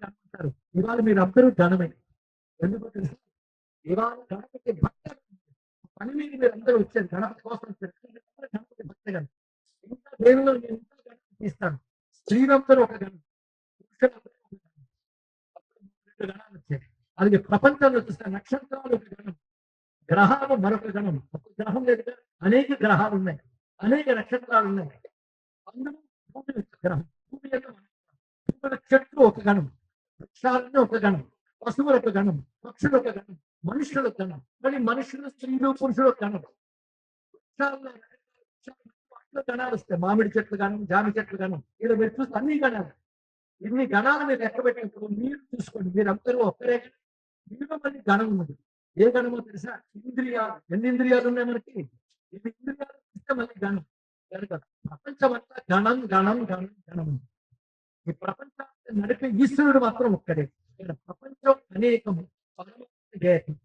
అంటారు. ఇవాళ మీరు అందరూ గణమే. ఎందుకు తెలుసు? ఇవాళ గణపతి భక్త పని మీద మీరు అందరూ వచ్చారు, గణపతి కోసం వచ్చారు. గణపతి భక్తగా ఇంకా దేవుళ్ళు ఎంతో గణపతి తీస్తాను. స్త్రీలందరూ ఒక గణం, పురుషులందరూ ఒక గణం. అప్పుడు 2 గణాలు వచ్చాయి. అలాగే ప్రపంచంలో చూస్తే నక్షత్రాలు ఒక గణం, గ్రహాలు మరొక గణం. ఒక గ్రహం లేదు, అనేక గ్రహాలు ఉన్నాయి, అనేక నక్షత్రాలు ఉన్నాయి. అందులో భూమి ఒక గ్రహం. భూమి యొక్క భూమిలో చెట్లు ఒక గణం, వృక్షాలన్నీ ఒక గణం, పశువులు ఒక గణం, పక్షులు ఒక గణం, మనుషులు ఒక గణం, మళ్ళీ మనుషులు, స్త్రీలు, పురుషులు ఒక గణం. వృక్షాల్లో వాటిలో గణాలు వస్తాయి. మామిడి చెట్లు గణం, జామి చెట్లు గణం, ఇలా మీరు చూస్తే అన్ని గణాలు. ఇన్ని గణాలు మీరు లెక్క పెట్టినప్పుడు మీరు చూసుకోండి, మీరందరూ ఒక్కరే గణం. మీలో మళ్ళీ గణం ఉన్నది. ఏ గణమో తెలుసా? ఇంద్రియాలు. ఎన్ని ఇంద్రియాలు ఉన్నాయి మనకి? ఇన్ని ఇంద్రియాలు ఇస్తే మళ్ళీ గణం. కనుక ప్రపంచం అంతా గణం గణం గణం గణం. ఈ ప్రపంచాన్ని నడిపే ఈశ్వరుడు మాత్రం ఒక్కడే. ఇక్కడ ప్రపంచం అనేకము, పరమాత్మ ఏకం.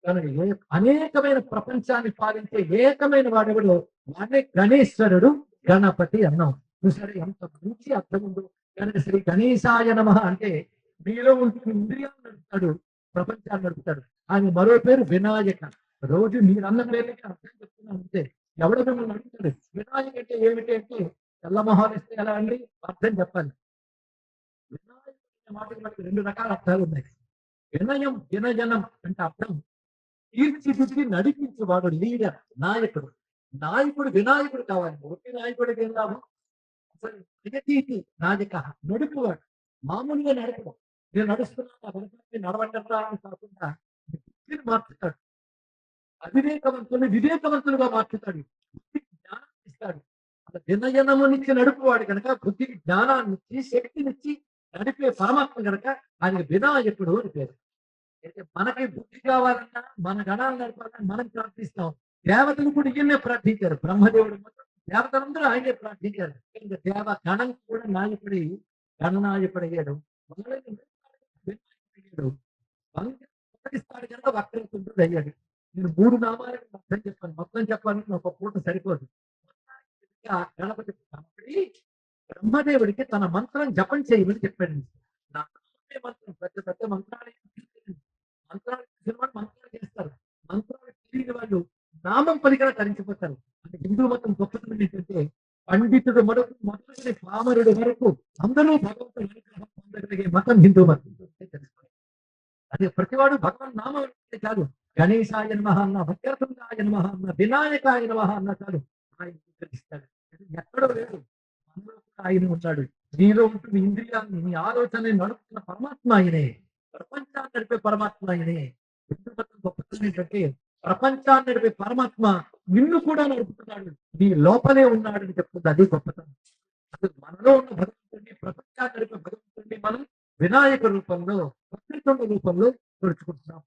కనుక అనేకమైన ప్రపంచాన్ని పాలించే ఏకమైన వాడెవడు, వాడే గణేశ్వరుడు, గణపతి అన్నాం. చూసారు ఎంత మంచి అర్థం ఉందో. కనుక శ్రీ గణేశాయ నమః అంటే మీలో ఉంటున్న ఇంద్రియాలు నడుపుతాడు, ప్రపంచాన్ని నడుపుతాడు. ఆయన మరో పేరు వినాయక. రోజు మీరన్న పేరుకి అర్థం చెప్తున్నా అంతే. ఎవడో మిమ్మల్ని అడుగుతాడు వినాయక అంటే ఏమిటి అంటే, తెల్ల మొహాలు ఇస్తే ఎలా అండి అర్థం చెప్పాలి. వినాయకుడు అనే మాటకి మనకి రెండు రకాల అర్థాలు ఉన్నాయి. వినయం, వినయనం అంటే అర్థం తీర్చిదిద్ది నడిపించేవాడు, లీడర్, నాయకుడు. నాయకుడు వినాయకుడు కావాలి. ఒట్టి నాయకుడికి ఏం లాభం? అసలు జగతీతి నాయక, నడుపువాడు. మామూలుగా నడపడం, నేను నడుస్తున్నాను నడవంటరా అని కాకుండా బుద్ధిని మార్చుతాడు. అవివేకవంతుని వివేకవంతులుగా మార్చుతాడు. బుద్ధికి జ్ఞానం ఇస్తాడు. అలా వినయనమునిచ్చి నడుపువాడు కనుక బుద్ధికి జ్ఞానాన్ని ఇచ్చి శక్తినిచ్చి నడిపే పరమాత్మ కనుక ఆయన వినాయకుడు అని పేరు. అయితే మనకి బుద్ధి కావాలన్నా, మన గణాలు నడపాలని మనం ప్రార్థిస్తాం. దేవతలు కూడా ఈయనే ప్రార్థించారు. బ్రహ్మదేవుడు మొత్తం దేవతలందరూ ఆయనే ప్రార్థించారు. ఇంకా దేవ గణం కూడా నాయకుడి, గణనాయకుడు అయ్యాడు. మొదటిస్తాడు కనుక వక్రతుండ్రుడు అయ్యాడు. నేను 3 నామాలకు అర్థం చెప్పాను. మొత్తం చెప్పాలని ఒక పూట సరిపోదు. గణపతి కాబట్టి బ్రహ్మదేవుడికి తన మంత్రం జపం చేయమని చెప్పాడు. నా నామే మంత్రం. పెద్ద పెద్ద మంత్రాలు మంత్రాలు చేస్తారు. మంత్రాలు తెలియని వాళ్ళు నామం పలికన తరించిపోతారు. అంటే హిందూ మతం గొప్పతనం ఏంటంటే పండితుడు మొదటి పామరుడు వరకు అందరూ భగవంతుడు అనుగ్రహం పొందగలిగే మతం హిందూ మతం. తెలుసుకోండి. అదే ప్రతివాడు భగవన్ నామం అంటే చాలు. గణేశాయ నమః అన్న, వక్రతుండాయ నమః అన్న, వినాయకాయ నమః అన్న చాలు ఆయన స్వీకరిస్తాడు. ఎక్కడో లేదు, మనలో కూడా ఆయన ఉన్నాడు. నీలో ఉంటున్న ఇంద్రియాన్ని, నీ ఆలోచనని నడుపుతున్న పరమాత్మ ఆయనే. ప్రపంచాన్ని నడిపే పరమాత్మ ఆయనే. హిందూ మతం గొప్పతనం ఏంటంటే ప్రపంచాన్ని నడిపే పరమాత్మ నిన్ను కూడా నడుపుతున్నాడు, నీ లోపలే ఉన్నాడు అని చెప్తుంది. అది గొప్పతనం. అసలు మనలో ఉన్న భగవంతుడిని, ప్రపంచాన్ని నడిపే భగవంతుడిని మనం వినాయక రూపంలో, వక్రతుండ రూపంలో తోడుచుకుంటున్నాం.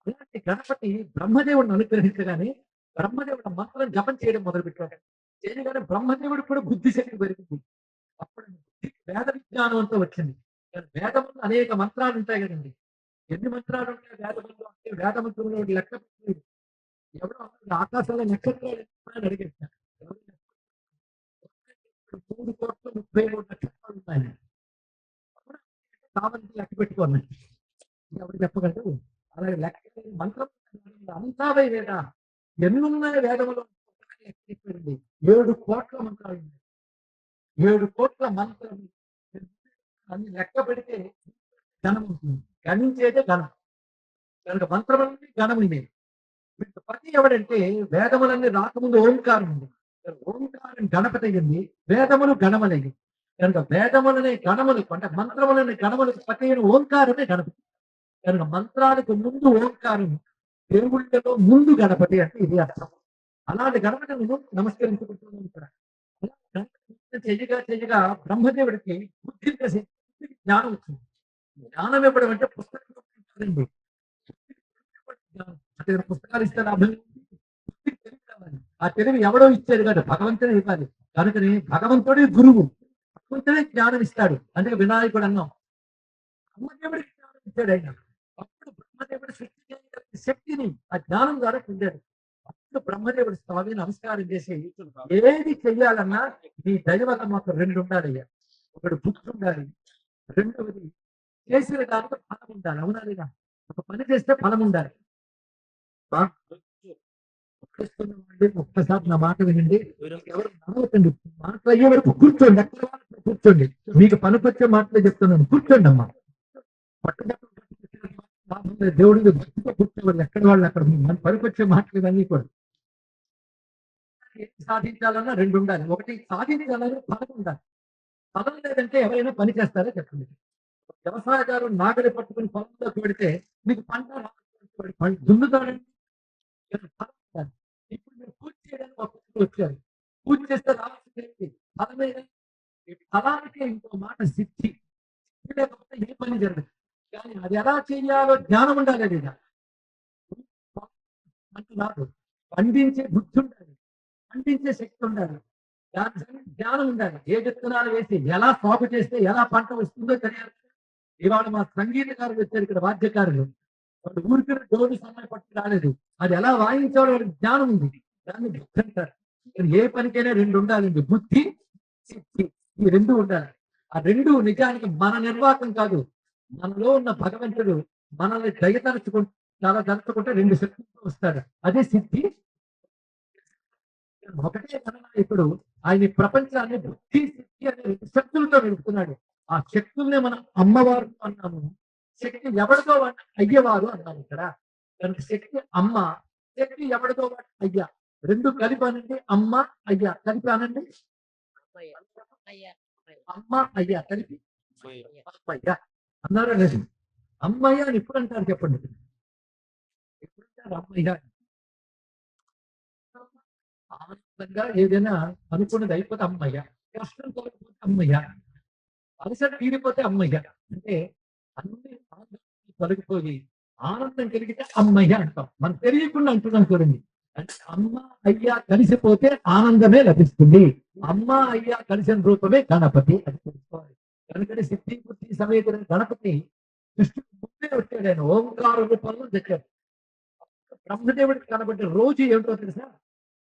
అలాంటి గణపతి బ్రహ్మదేవుడిని అనుగ్రహించగానే బ్రహ్మదేవుడు మంత్రం జపం చేయడం మొదలుపెట్టాడు. చేయగానే బ్రహ్మదేవుడు కూడా బుద్ధిశక్తి పెరిగింది. అప్పుడు వేద విజ్ఞానం అంతా వచ్చింది. వేదములు అనేక మంత్రాలు ఉంటాయి కదండి. ఎన్ని మంత్రాలు ఉంటాయి వేదములు అంటే, వేద మంత్రంలో లెక్క పెట్టలేదు. ఎవరో ఆకాశంలో నక్షత్రాలు అని అడిగేస్తారు. 3,33,000,000 నక్షత్రాలు ఉన్నాయి. కావాలంటే లెక్క పెట్టుకోండి. ఎవరు చెప్పగలరు? అలాగే లెక్క మంత్రం అంతా వేద. ఎన్నున్నాయి వేదములు? 7 కోట్ల మంత్రాలు ఉన్నాయి. 7 కోట్ల మంత్రం అన్ని లెక్క పెడితే గణం ఉంటుంది. గణించేదే గణం. కనుక మంత్రములన్నీ గణములే. వీటి పతి ఎవడంటే వేదములన్నీ రాకముందు ఓంకారం ఉంది. ఓంకారం గణపతి అయ్యింది, వేదములు గణములయ్యి. కనుక వేదములనే గణములు అంటే మంత్రములని గణములకు పతి అయిన ఓంకారమే గణపతి. కనుక మంత్రాలకు ముందు ఓంకారం, దేవుళ్ళలో ముందు గణపతి అంటే ఇది అర్థం. అలాంటి గణపతిని నమస్కరించుకుంటున్నాను ఇక్కడ. చెయ్యగా చెయ్యగా బ్రహ్మదేవుడికి బుద్ధి జ్ఞానం వచ్చింది. జ్ఞానం ఇవ్వడం అంటే పుస్తకం కాదండి. అంటే పుస్తకాలు ఇస్తే లాభం. ఆ తెలివి ఎవడో ఇచ్చాడు కాదు, భగవంతుడే ఇవ్వాలి. కనుకని భగవంతుడే గురువు, భగవంతుడే జ్ఞానం ఇస్తాడు. అందుకే వినాయకుడు అన్నాం. బ్రహ్మదేవుడికి జ్ఞానం ఇచ్చాడు ఆయన. అప్పుడు బ్రహ్మదేవుడు సృష్టి శక్తిని ఆ జ్ఞానం ద్వారా పొందాడు. అప్పుడు బ్రహ్మదేవుడు స్వామి నమస్కారం చేసి, ఏది చెయ్యాలన్నా నీ దయ వల్ల మాకు 2 ఉండాలి అయ్యా. ఒకటి బుద్ధి ఉండాలి, రెండవది చేసిన దాంట్లో ఫలం ఉండాలి. అవునా లేదా? ఒక పని చేస్తే ఫలం ఉండాలి. ఒక్కసారి నా మాట వినండి. ఎవరు నడవకండి, మాటలు అయ్యే వరకు కూర్చోండి. ఎక్కడ కూర్చోండి. మీకు పనికొచ్చే మాటలే చెప్తున్నాను. కూర్చోండి అమ్మా. పట్టుదల లాభం లేదు. దేవుడి మీద భక్తితో కూర్చోవాలి ఎక్కడ వాళ్ళు అక్కడ మన పనికొచ్చే మాటలు ఇవన్నీ కూడా. ఏం సాధించాలన్నా రెండు ఉండాలి. ఒకటి సాధించాలన్నా ఫలం ఉండాలి. ఫలం లేదంటే ఎవరైనా పని చేస్తారో చెప్పండి. వ్యవసాయదారు నాగలి పట్టుకుని పొలంలోకి పెడితే మీకు పంట రాదు. దున్నుతాడండి. ఫలం ఉండాలి. ఇప్పుడు మీరు పూజ చేయడానికి ఒక వ్యక్తి వచ్చారు. పూజ చేస్తే రావాల్సింది ఏంటి? ఫలమే. ఈ ఫలానికి ఇంకో మాట సిద్ధి. సిద్ధి లేకపోతే ఏ పని జరగదు. కానీ అది ఎలా చేయాలో జ్ఞానం ఉండాలి. అది అంటే రాదు. పండించే బుద్ధి ఉండాలి. పండించే శక్తి ఉండాలి. దాని సంగతి జ్ఞానం ఉండాలి. ఏ విత్తనాలు వేసి ఎలా సాగు చేస్తే ఎలా పంట వస్తుందో తెలియాలి. ఇవాళ మా సంగీతకారులు వచ్చారు ఇక్కడ, వాద్యకారులు. వాళ్ళు ఊరికి డోలు సమయం పట్టి రాలేదు. అది ఎలా వాయించాలో వాళ్ళకి జ్ఞానం ఉంది. దాన్ని బుద్ధి అంటారు. ఏ పనికైనా రెండు ఉండాలండి. బుద్ధి, సిద్ధి, ఈ రెండు ఉండాలి. ఆ రెండు నిజానికి మన నిర్వాహకం కాదు. మనలో ఉన్న భగవంతుడు మనల్ని చాలా తలుచుకుంటే రెండు శక్తులతో వస్తాడు. అదే సిద్ధి. ఒకటే గణనాయకుడు ఆయన ప్రపంచాన్ని బుద్ధి, సిద్ధి అనే రెండు శక్తులతో నిలుపుతున్నాడు. ఆ శక్తుల్ని మనం అమ్మవారు అన్నాము. శక్తి ఎవరితో వాడు అయ్యవారు అన్నాము ఇక్కడ. దానికి శక్తి అమ్మ, శక్తి ఎవరితో వాడు అయ్యా. రెండు కలిపానండి. అమ్మ అయ్యా కలిపి అనండి. అమ్మ అయ్యా కలిపి అమ్మయ్య అన్నారా లేదు? అమ్మయ్య అని ఎప్పుడు అంటారు చెప్పండి? ఎప్పుడు అంటారు అమ్మయ్య? ఆనందంగా ఏదైనా అనుకున్నది అయిపోతే అమ్మయ్య, కష్టం తొలగిపోతే అమ్మయ్య, అలసట తీరిపోతే అమ్మయ్య. అంటే అన్ని తొలగిపోయి ఆనందం కలిగితే అమ్మయ్య అంటాం. మనం తెలియకుండా అంటున్నాం చూడండి. అంటే అమ్మ అయ్యా కలిసిపోతే ఆనందమే లభిస్తుంది. అమ్మ అయ్యా కలిసిన రూపమే గణపతి అని తెలుసుకోవాలి. కనుకనే సిద్ధి బుద్ధి సమేత గణపతి కృష్ణుడు ముందే వచ్చాడు. ఆయన ఓంకార రూపంలో తెచ్చాడు. బ్రహ్మదేవుడికి కనబడ్డ రోజు ఏమిటో తెలుసా?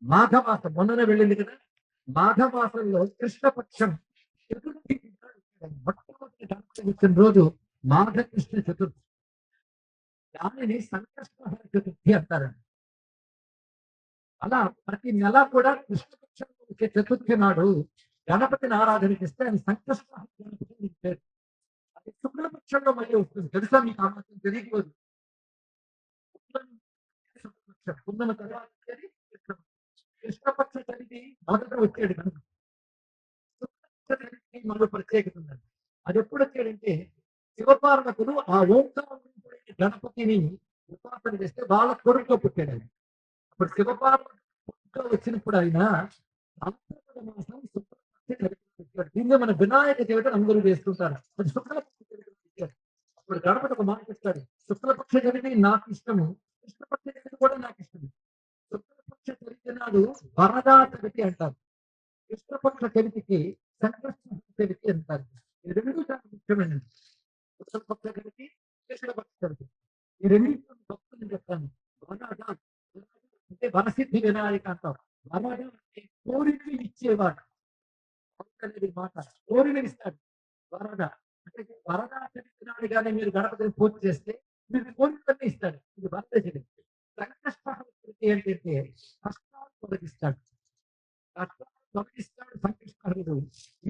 మాఘమాసం. మొన్ననే వెళ్ళింది కదా. మాఘమాసంలో కృష్ణపక్షం చతుర్థి మొట్టమొదటి గణపతి వచ్చిన రోజు మాఘ కృష్ణ చతుర్థి. దానిని సంకష్టహర చతుర్థి అంటారండి. అలా ప్రతి నెల కూడా కృష్ణపక్షం వచ్చే చతుర్థి నాడు గణపతిని ఆరాధన చేస్తే ఆయన సంకష్టహర గణపతి పేరు. అది శుక్లపక్షంలో మళ్ళీ వస్తుంది. తెలుసా మీకు? ఆ మాత్రం తెలియకపోదు. పున్నమ తర్వాత కృష్ణపక్ష చరితి మొదట వచ్చాడు కనుక శుక్లపక్ష చరితి మరో ప్రత్యేకత ఉందండి. అది ఎప్పుడు వచ్చాడంటే శివపార్వతులు ఆ ఓంకారం గణపతిని ఉపాసన చేస్తే వాళ్ళ కొడుకులో పుట్టాడు ఆయన. అప్పుడు శివపార్వతులు వచ్చినప్పుడు ఆయన భాద్రపద మాసం శుక్లపక్ష చరితి వచ్చాడు. దీన్ని మన వినాయక చవితి అందరూ చేస్తుంటారు. అది శుక్లపక్ష చరితి వచ్చాడు. అప్పుడు గణపతి ఒక మాట చెప్తాడు, శుక్లపక్ష చరితి నాకు ఇష్టము, కృష్ణపక్ష చరితి కూడా నాకు ఇష్టము. శుక్లపక్ష చరితి నాడు వరదా చవితి అంటారు. కృష్ణపక్ష చవితికి సంకష్ట చవితి అంటారు. ఈ రెండు చాలా ముఖ్యమైనది. శుక్లపక్ష చవితి, కృష్ణపక్ష చవితి. ఈ రెండింటి భక్తులు చెప్తాను. వరద అంటే వరసిద్ధి వినాయక అంటాం. వరద అంటే కోరికలు ఇచ్చేవాడు అనేది మాట. కోరికలు ఇస్తాడు వరద. అంటే వరద చవితి నాడు కానీ మీరు గణపతిని పూజ చేస్తే మీకు కోరికలన్నీ ఇస్తాడు. ఇది వరద చవితి. సంకష్టహర చవితి ఏంటంటే కష్టాలు తొలగిస్తాడు. కష్టాలు తొలగిస్తాడు సంకష్టహరుడు.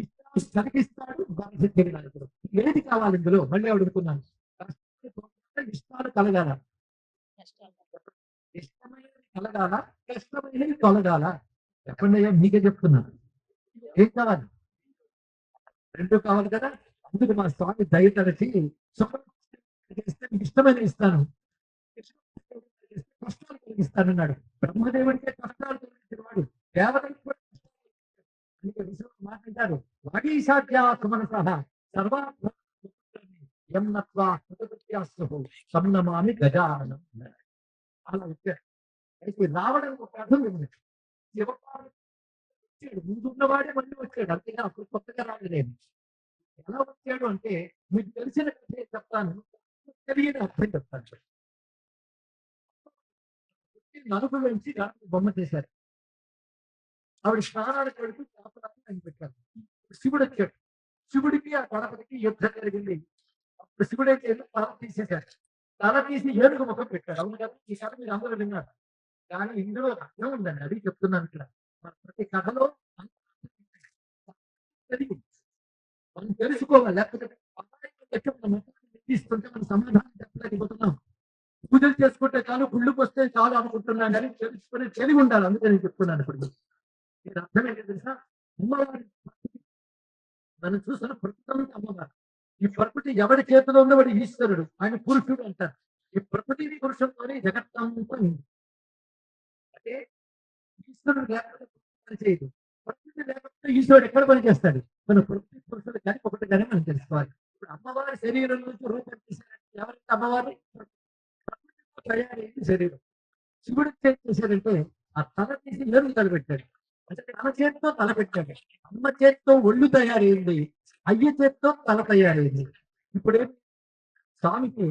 ఇష్టాలు కలిగిస్తాడు వరసిద్ధి వినాయకుడు. ఏది కావాలి ఇందులో? మళ్ళీ అడుగుతున్నాను. కష్టాలు తొలగాల, ఇష్టాలు కలగాల. ఇష్టమైనది కలగాల, కష్టమైనది తొలగాల. చెప్పండి అయ్యా, మీకే చెప్తున్నాను. ఏం కావాలి? రెండు కావాలి కదా. అందుకు మా స్వామి దయతలచి చేస్తే మీకు ఇష్టమైన ఇస్తాను, కష్టాలు కలిగిస్తానన్నాడు. బ్రహ్మదేవుడికే కష్టాలు కలిగించిన వాడు దేవతలకు కూడా అందుకే విషయం మాట్లాడారు. వాగీశాధ్యా సుమనసః సర్వాత్మ యం నత్వా కృతకృత్యాస్సు తం నమామి గజాననం. అలా వచ్చాడు. అయితే రావడం ఒక అర్థం ఉంది. శివపార్వతి వచ్చాడు, ముందున్నవాడే మళ్ళీ వచ్చాడు. అంతేగా అప్పుడు కొత్తగా రాలేదేమి. ఎలా వచ్చాడు అంటే మీకు తెలిసిన కథే చెప్తాను, తెలియని అర్థం చెప్తాను. నలుగు నుంచి బొమ్మ చేశారు. ఆవిడ స్నానానికి వెళుతూ చేపలని ఆయన పెట్టారు. శివుడు వచ్చాడు. శివుడికి ఆ గణపతికి యుద్ధం జరిగింది. అప్పుడు శివుడు అయితే తల తీసేశారు. తల తీసి ఏనుగు ముఖం పెట్టాడు. అవును కదా, ఈ కథ మీరు అందరూ విన్నారు. కానీ ఇందులో అర్థం ఉందండి, అది చెప్తున్నాను ఇక్కడ. మన ప్రతి కథలో తెలియదు, మనం తెలుసుకోవాలి. లేకపోతే మనం సమాధానం చెప్పలేకపోతున్నాం. పూజలు చేసుకుంటే చాలు, గుళ్ళకి వస్తే చాలు అనుకుంటున్నాను కానీ తెలుసుకునే తెలివి ఉండాలి. అందుకే నేను చెప్తున్నాను ఇప్పుడు మీకు. దీని అర్థం ఏంటో తెలుసా? అమ్మవారి మనం చూసిన ప్రకృతి అమ్మవారు. ఈ ప్రకృతి ఎవరి చేతిలో ఉందో వాడు ఈశ్వరుడు, ఆయన పురుషుడు అంటారు. ఈ ప్రకృతిని పురుషులతోనే జగత్తంతా ఉంది. అంటే ఈశ్వరుడు లేకపోతే పని చేయదు. ప్రకృతి లేకపోతే ఈశ్వరుడు ఎక్కడ పని చేస్తాడు? మన ప్రకృతి పురుషుడు కానీ ఒకటిగానే మనం తెలుసుకోవాలి. ఇప్పుడు అమ్మవారి శరీరం నుంచి రూపం తీశారంటే ఎవరైతే అమ్మవారి ప్రకృతితో తయారైంది శరీరం. శివుడు ఏం చేశాడంటే ఆ తల తీసి ఏనుగు తలపెట్టాడు. అంటే తన చేతితో తల పెట్టాడు. అమ్మ చేతితో ఒళ్ళు తయారైంది, అయ్య చేతితో తల తయారైంది. ఇప్పుడే స్వామికి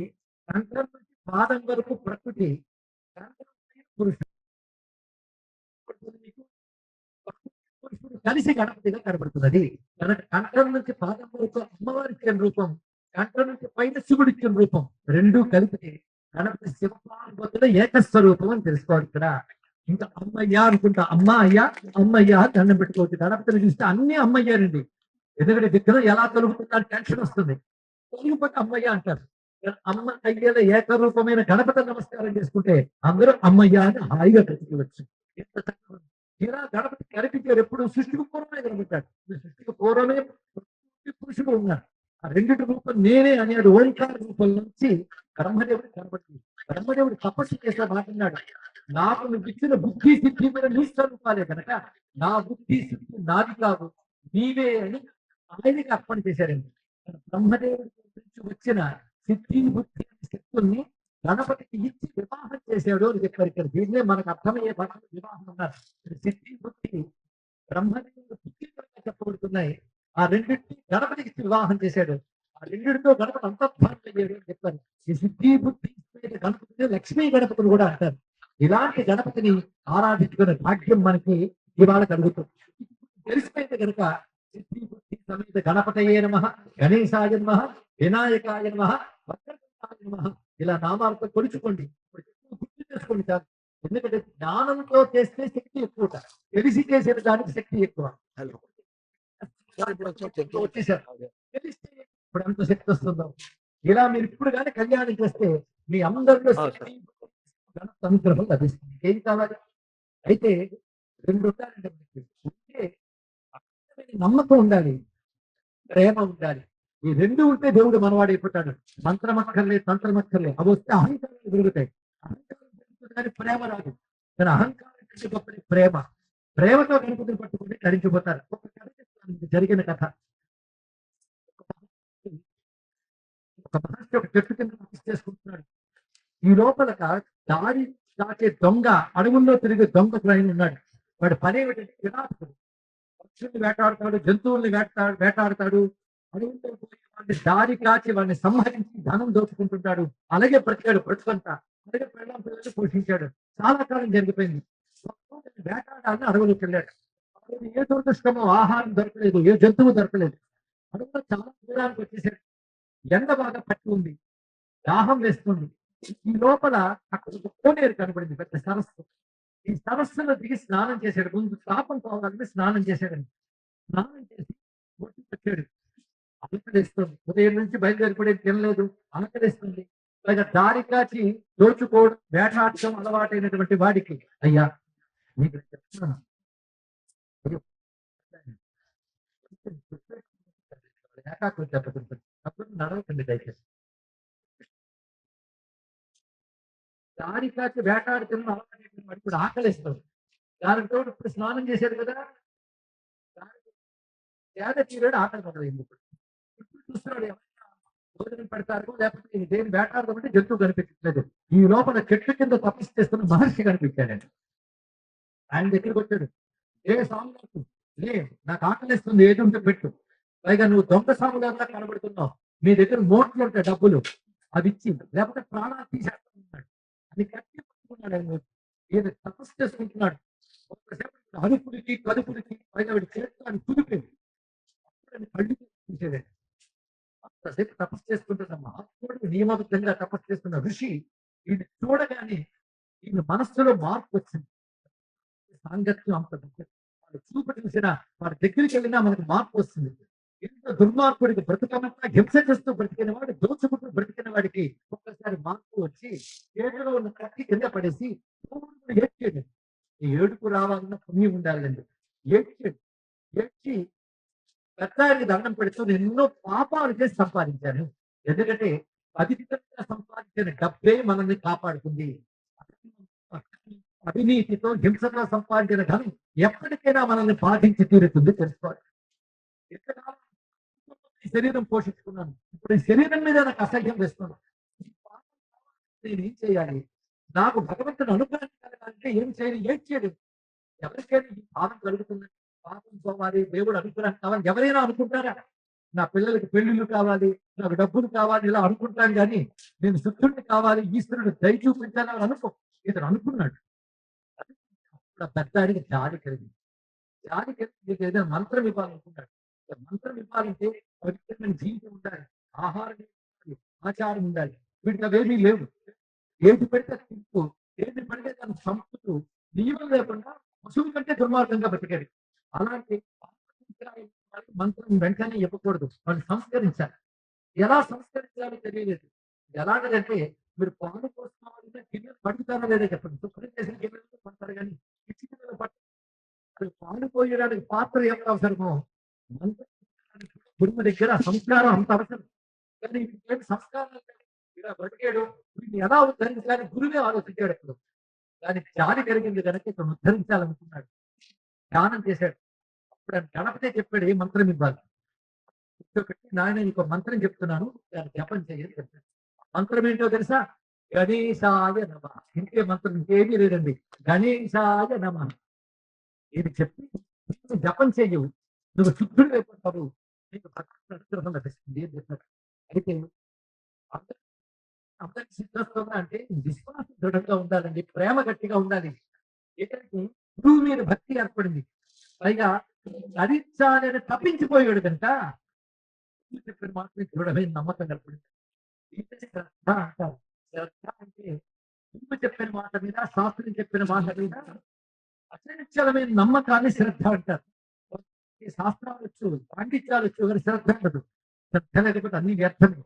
కంఠం నుంచి పాదం వరకు ప్రకృతి, కంఠం పైన పురుషుడు. ఇప్పుడు మీకు ప్రకృతి పురుషుడు కలిసి గణపతిగా కనబడుతున్నది. కనుక కంఠం నుంచి పాదం వరకు అమ్మవారి ఇచ్చిన రూపం, కంఠం నుంచి పైన శివుడు ఇచ్చిన రూపం, రెండూ కలిపితే గణపతి శివపార్వతుల ఏకస్వరూపం అని తెలుసుకోవాలి. ఇక్కడ ఇంకా అమ్మయ్య అనుకుంటా, అమ్మ అయ్యా అమ్మయ్య దండం పెట్టుకోవచ్చు. గణపతిని చూస్తే అన్ని అమ్మయ్యారండి. ఎందుకంటే విగ్రహం ఎలా తొలుగుతుందా టెన్షన్ వస్తుంది. తొలగిపోతే అమ్మయ్య అంటారు. అమ్మ అయ్యల ఏకరూపమైన గణపతి నమస్కారం చేసుకుంటే అందరూ అమ్మయ్య అని హాయిగా పెట్టుకోవచ్చు. ఎంత చక్కగా ఉంది. ఇలా గణపతి కనిపించారు ఎప్పుడు సృష్టికి పూర్వమే కనిపించాడు. సృష్టికి పూర్వమే పురుషుడు ఉన్నాడు. ఆ రెండింటి రూపం నేనే అనేది ఓంకార రూపం నుంచి బ్రహ్మదేవుడు కనబడుతుంది. బ్రహ్మదేవుడు తపస్సు చేసే మాట్లాడు, నాకు నువ్వు ఇచ్చిన బుద్ధి సిద్ధి మీద నీ స్వరూపాలే కనుక నా బుద్ధి సిద్ధి నాది కాదు, నీవే అని ఆయనకి అర్పణ చేశారండి. బ్రహ్మదేవుడి నుంచి వచ్చిన సిద్ధి బుద్ధి శక్తుల్ని గణపతికి ఇచ్చి వివాహం చేశాడు అని చెప్పారు. ఇక్కడ దీన్నే మనకు అర్థమయ్యే భాషలో వివాహం అన్నారు. సిద్ధి బుద్ధి బ్రహ్మదేవుడు బుద్ధిపరంగా చెప్పబడుతున్నాయి. ఆ రెండింటిని గణపతికి ఇచ్చి వివాహం చేశాడు. ఆ రెండింటితో గణపతి అంతర్ధానం అయ్యాడు అని చెప్పారు. ఈ సిద్ధి బుద్ధి గణపతిని లక్ష్మీ గణపతిని కూడా అంటారు. ఇలాంటి గణపతిని ఆరాధించుకునే భాగ్యం మనకి ఇవాళ కలుగుతుంది. తెలిసిపోయింది కనుక సిద్ధి బుద్ధి సమేత గణపతయే నమః, గణేశాయ నమః, వినాయకాయ నమః, వక్రతుండాయ నమః ఇలా నామాలతో కొలుచుకోండి. గుర్తు చేసుకోండి చాలు. ఎందుకంటే జ్ఞానంతో చేస్తే శక్తి ఎక్కువ, తెలిసి చేసే దానికి శక్తి ఎక్కువ. వచ్చేసారు తెలిస్తే ఇప్పుడు ఎంత శక్తి వస్తుందో. ఇలా మీరు ఇప్పుడు కానీ కళ్యాణం చేస్తే మీ అందరిలో శక్తి అనుగ్రహం లభిస్తుంది. ఏం కావాలి? అయితే రెండు ఉండాలంటే మనకి. ఉంటే నమ్మకం ఉండాలి, ప్రేమ ఉండాలి. ఈ రెండు ఉంటే దేవుడు మనవాడైపోతాడు. మంత్రమక్కర్లేదు, తంత్రమక్కర్లేదు. అవి వస్తే అహంకారం పెరుగుతాయి. అహంకారం పెరుగుతుంది కానీ ప్రేమ రాదు. కానీ అహంకారం కంటే గొప్పది ప్రేమ. ప్రేమతో గణపతిని పట్టుకుంటే తరించిపోతారు. ఒక కథ చెప్తాను, ఇది జరిగిన కథ. ఒక మహర్షి ఒక చెట్టు కింద తపస్సు చేసుకుంటున్నాడు. ఈ లోపల దారి దాచే దొంగ, అడవుల్లో తిరిగే దొంగ ఆయన ఉన్నాడు. వాడి పని ఏమిటంటే కిరాతకుడు. పక్షుల్ని వేటాడతాడు, జంతువుల్ని వేటాడతాడు. అడవుల్లో పోయి వాడిని దారి కాచి వాడిని సంహరించి ధనం దోచుకుంటుంటాడు. అలాగే బ్రతికాడు బ్రతుకంతా. అలాగే పెళ్ళాం పిల్లలు పోషించాడు. చాలా కాలం జరిగిపోయింది. వేటాడాలని అడవులోకి వెళ్ళాడు. ఏ దురదృష్టమో ఆహారం దొరకలేదు, ఏ జంతువు దొరకలేదు. అడవులో చాలా దూరానికి వచ్చేసాడు. ఎండ బాగా పట్టి ఉంది, దాహం వేస్తుంది. ఈ లోపల అక్కడ ఒక కోనేరు కనబడింది, పెద్ద సరస్సు. ఈ సరస్సులో దిగి స్నానం చేశాడు. ముందు పాపం పోవాలని స్నానం చేశాడండి. స్నానం చేసి ఒడ్డు పెట్టాడు. ఆకలిస్తుంది. ఉదయం నుంచి బయలుదేరిపడే తినలేదు, ఆకలిస్తుంది. పైగా దారి కాచి దోచుకోవడం, వేటాడటం అలవాటైనటువంటి వాడికి, అయ్యా మీకు చెప్తున్నాను, ఏకాగ్రత దెబ్బతింటుంది. అప్పుడు నడవకండి దయచేసి. దారి కాచి వేటాడుతున్న అలవాటు వాడు ఇప్పుడు ఆకలిస్తుంది. దానితో ఇప్పుడు స్నానం చేశాడు కదా, పేద తీరాడు, ఆకలి మొదలైంది. ఇప్పుడు చూస్తున్నాడు ఎవరైనా భోజనం పెడతారు, లేకపోతే దేని వేటాడదామంటే జంతువు కనిపించట్లేదు. ఈ లోపల చెట్టు కింద తపస్సు చేస్తున్న మహర్షి కనిపించాడండి. ఆయన దగ్గరికి వచ్చాడు. ఏ సాంగ్ లే, నాకు ఆకలిస్తుంది, ఏది ఉంటే పెట్టు. పైగా నువ్వు దొంగ సాములాగా కనబడుతున్నావు, మీ దగ్గర నోట్లు ఉంటాయి డబ్బులు, అవి ఇచ్చి లేకపోతే ప్రాణాలు తీసేస్తున్నాడు అని కట్టి పట్టుకున్నాడు. ఆయన ఈయన తపస్సు చేసుకుంటున్నాడు. ఒకసేపు అరుపుడికి కలుపుడికి పైగా వీడి చేతితో అని కుదిపోయింది. అప్పుడు కళ్ళు తీసేదండి. అంతసేపు తపస్సు చేసుకుంటున్న మహాత్ముడు, నియమబద్ధంగా తపస్సు చేస్తున్న ఋషి ఈయన చూడగానే ఈయన మనస్సులో మార్పు వచ్చింది. సాంగత్యం అంత వాడు చూపు చూసినా, వాడి దగ్గరికి వెళ్ళినా మనకు మార్పు వస్తుంది. ఇంత దుర్మార్గుడికి బ్రతుకమంతా హింస చేస్తూ బ్రతికిన వాడు, దోచుకుంటూ బ్రతికిన వాడికి ఒక్కసారి ఒకసారి మార్పు వచ్చి చేతిలో ఉన్న కత్తి కింద పడేసి ఏడ్చాడు. ఈ ఏడుపు రావాలన్న పుణ్యం ఉండాలండి. ఏడ్చాడు. ఏడ్చి పెద్దానికి దండం పెడుతూ నేను ఎన్నో పాపాలు చేసి సంపాదించాను. ఎందుకంటే అధికంగా సంపాదించిన డబ్బే మనల్ని కాపాడుతుంది. అవినీతితో హింసతో సంపాదించిన ధనం ఎప్పటికైనా మనల్ని బాధించి తీరుతుంది తెలుసుకోవాలి. ఎంతకాలం ఈ శరీరం పోషించుకున్నాను. ఇప్పుడు ఈ శరీరం మీద నాకు అసహ్యం వేస్తున్నాను. ఈ పాపం నేను ఏం చేయాలి? నాకు భగవంతుని అనుగ్రహం కలగాలంటే ఏం చేయాలి? ఏం చేయలేదు. ఎవరికైనా ఈ పాపం కలుగుతుందని పాపం పోవాలి, దేవుడు అనుగ్రహం కావాలి ఎవరైనా అనుకుంటారా? నా పిల్లలకి పెళ్లిళ్ళు కావాలి, నాకు డబ్బులు కావాలి ఇలా అనుకుంటాను కానీ నేను శుద్ధుడిని కావాలి, ఈశ్వరుడు దయ చూపించాలని అనుకో. ఇతను అనుకున్నాడు. అప్పుడు ఆ పెద్దాడికి జాలి కలిగింది. జాలి కలిగి నీకు ఏదైనా మంత్రం ఇవ్వాలనుకున్నాడు. మంత్రం ఇవ్వాలంటే పవిత్రమైన జీవితం ఉండాలి, ఆహారం ఉండాలి, ఆచారం ఉండాలి. వీటికి అవేమీ లేవు. ఏది పెడితే తింటూ, ఏది పడితే దాన్ని చంపుతూ, నియమం లేకుండా పశువు కంటే దుర్మార్గంగా బతికాడు. అలాంటి మంత్రం వెంటనే ఇవ్వకూడదు, వాళ్ళు సంస్కరించాలి. ఎలా సంస్కరించాలో తెలియలేదు. ఎలాగంటే మీరు పాలు పోసుకోవాలంటే గిన్నెలు పడుతారో లేదో చెప్పండి. శుభ్రం చేసిన గిన్నెలతో పడతారు కానీ పిచ్చి గిన్నెలు పట్టారు. పాలు పోయడానికి పాత్ర ఎంత అవసరమో మంత్రం గురువు దగ్గర సంస్కారం అంత అవసరం. కానీ వీటికి సంస్కారం ఇలా బతికాడు, వీటిని ఎలా ఉద్ధరించాలని గురువే ఆలోచించాడు. అప్పుడు దానికి జాలి కలిగింది కనుక ఇతను ఉద్ధరించాలనుకున్నాడు. ధ్యానం చేశాడు. అప్పుడు ఆయన గణపతే చెప్పాడు ఏ మంత్రం ఇవ్వాలి. కూర్చోబెట్టి నాయన నీకు మంత్రం చెప్తున్నాను, దాన్ని జపం చేయని చెప్పాడు. మంత్రం ఏంటో తెలుసా? గణేశాయ నమ. ఇంకే మంత్రం ఇంకేమీ లేదండి. గణేశాయ నమ. ఇది చెప్పి నువ్వు జపం చెయ్యవు, నువ్వు శుద్ధుడు అయిపోతావు, నీకు భగవంతుడి అనుగ్రహం లభిస్తుంది అని చెప్పాడు. అయితే అందరికి సిద్ధంగా అంటే విశ్వాసం దృఢంగా ఉండాలండి, ప్రేమ గట్టిగా ఉండాలి. ఏంటంటే గురువు మీద భక్తి ఏర్పడింది. పైగా ధరించాలని తప్పించిపోయాడు కనుక చెప్పిన మాత్రం దృఢమైన నమ్మకం ఏర్పడింది. ఇది శ్రద్ధ అంటారు. శ్రద్ధ అంటే గురువు చెప్పిన మాట మీద, శాస్త్రం చెప్పిన మాట మీద అచంచలమైన నమ్మకాన్ని శ్రద్ధ అంటారు. ఈ శాస్త్రాలు వచ్చు, పాండిత్యాలు వచ్చు, కానీ శ్రద్ధ ఉండదు. శ్రద్ధ లేకపోతే అన్ని వ్యర్థమే.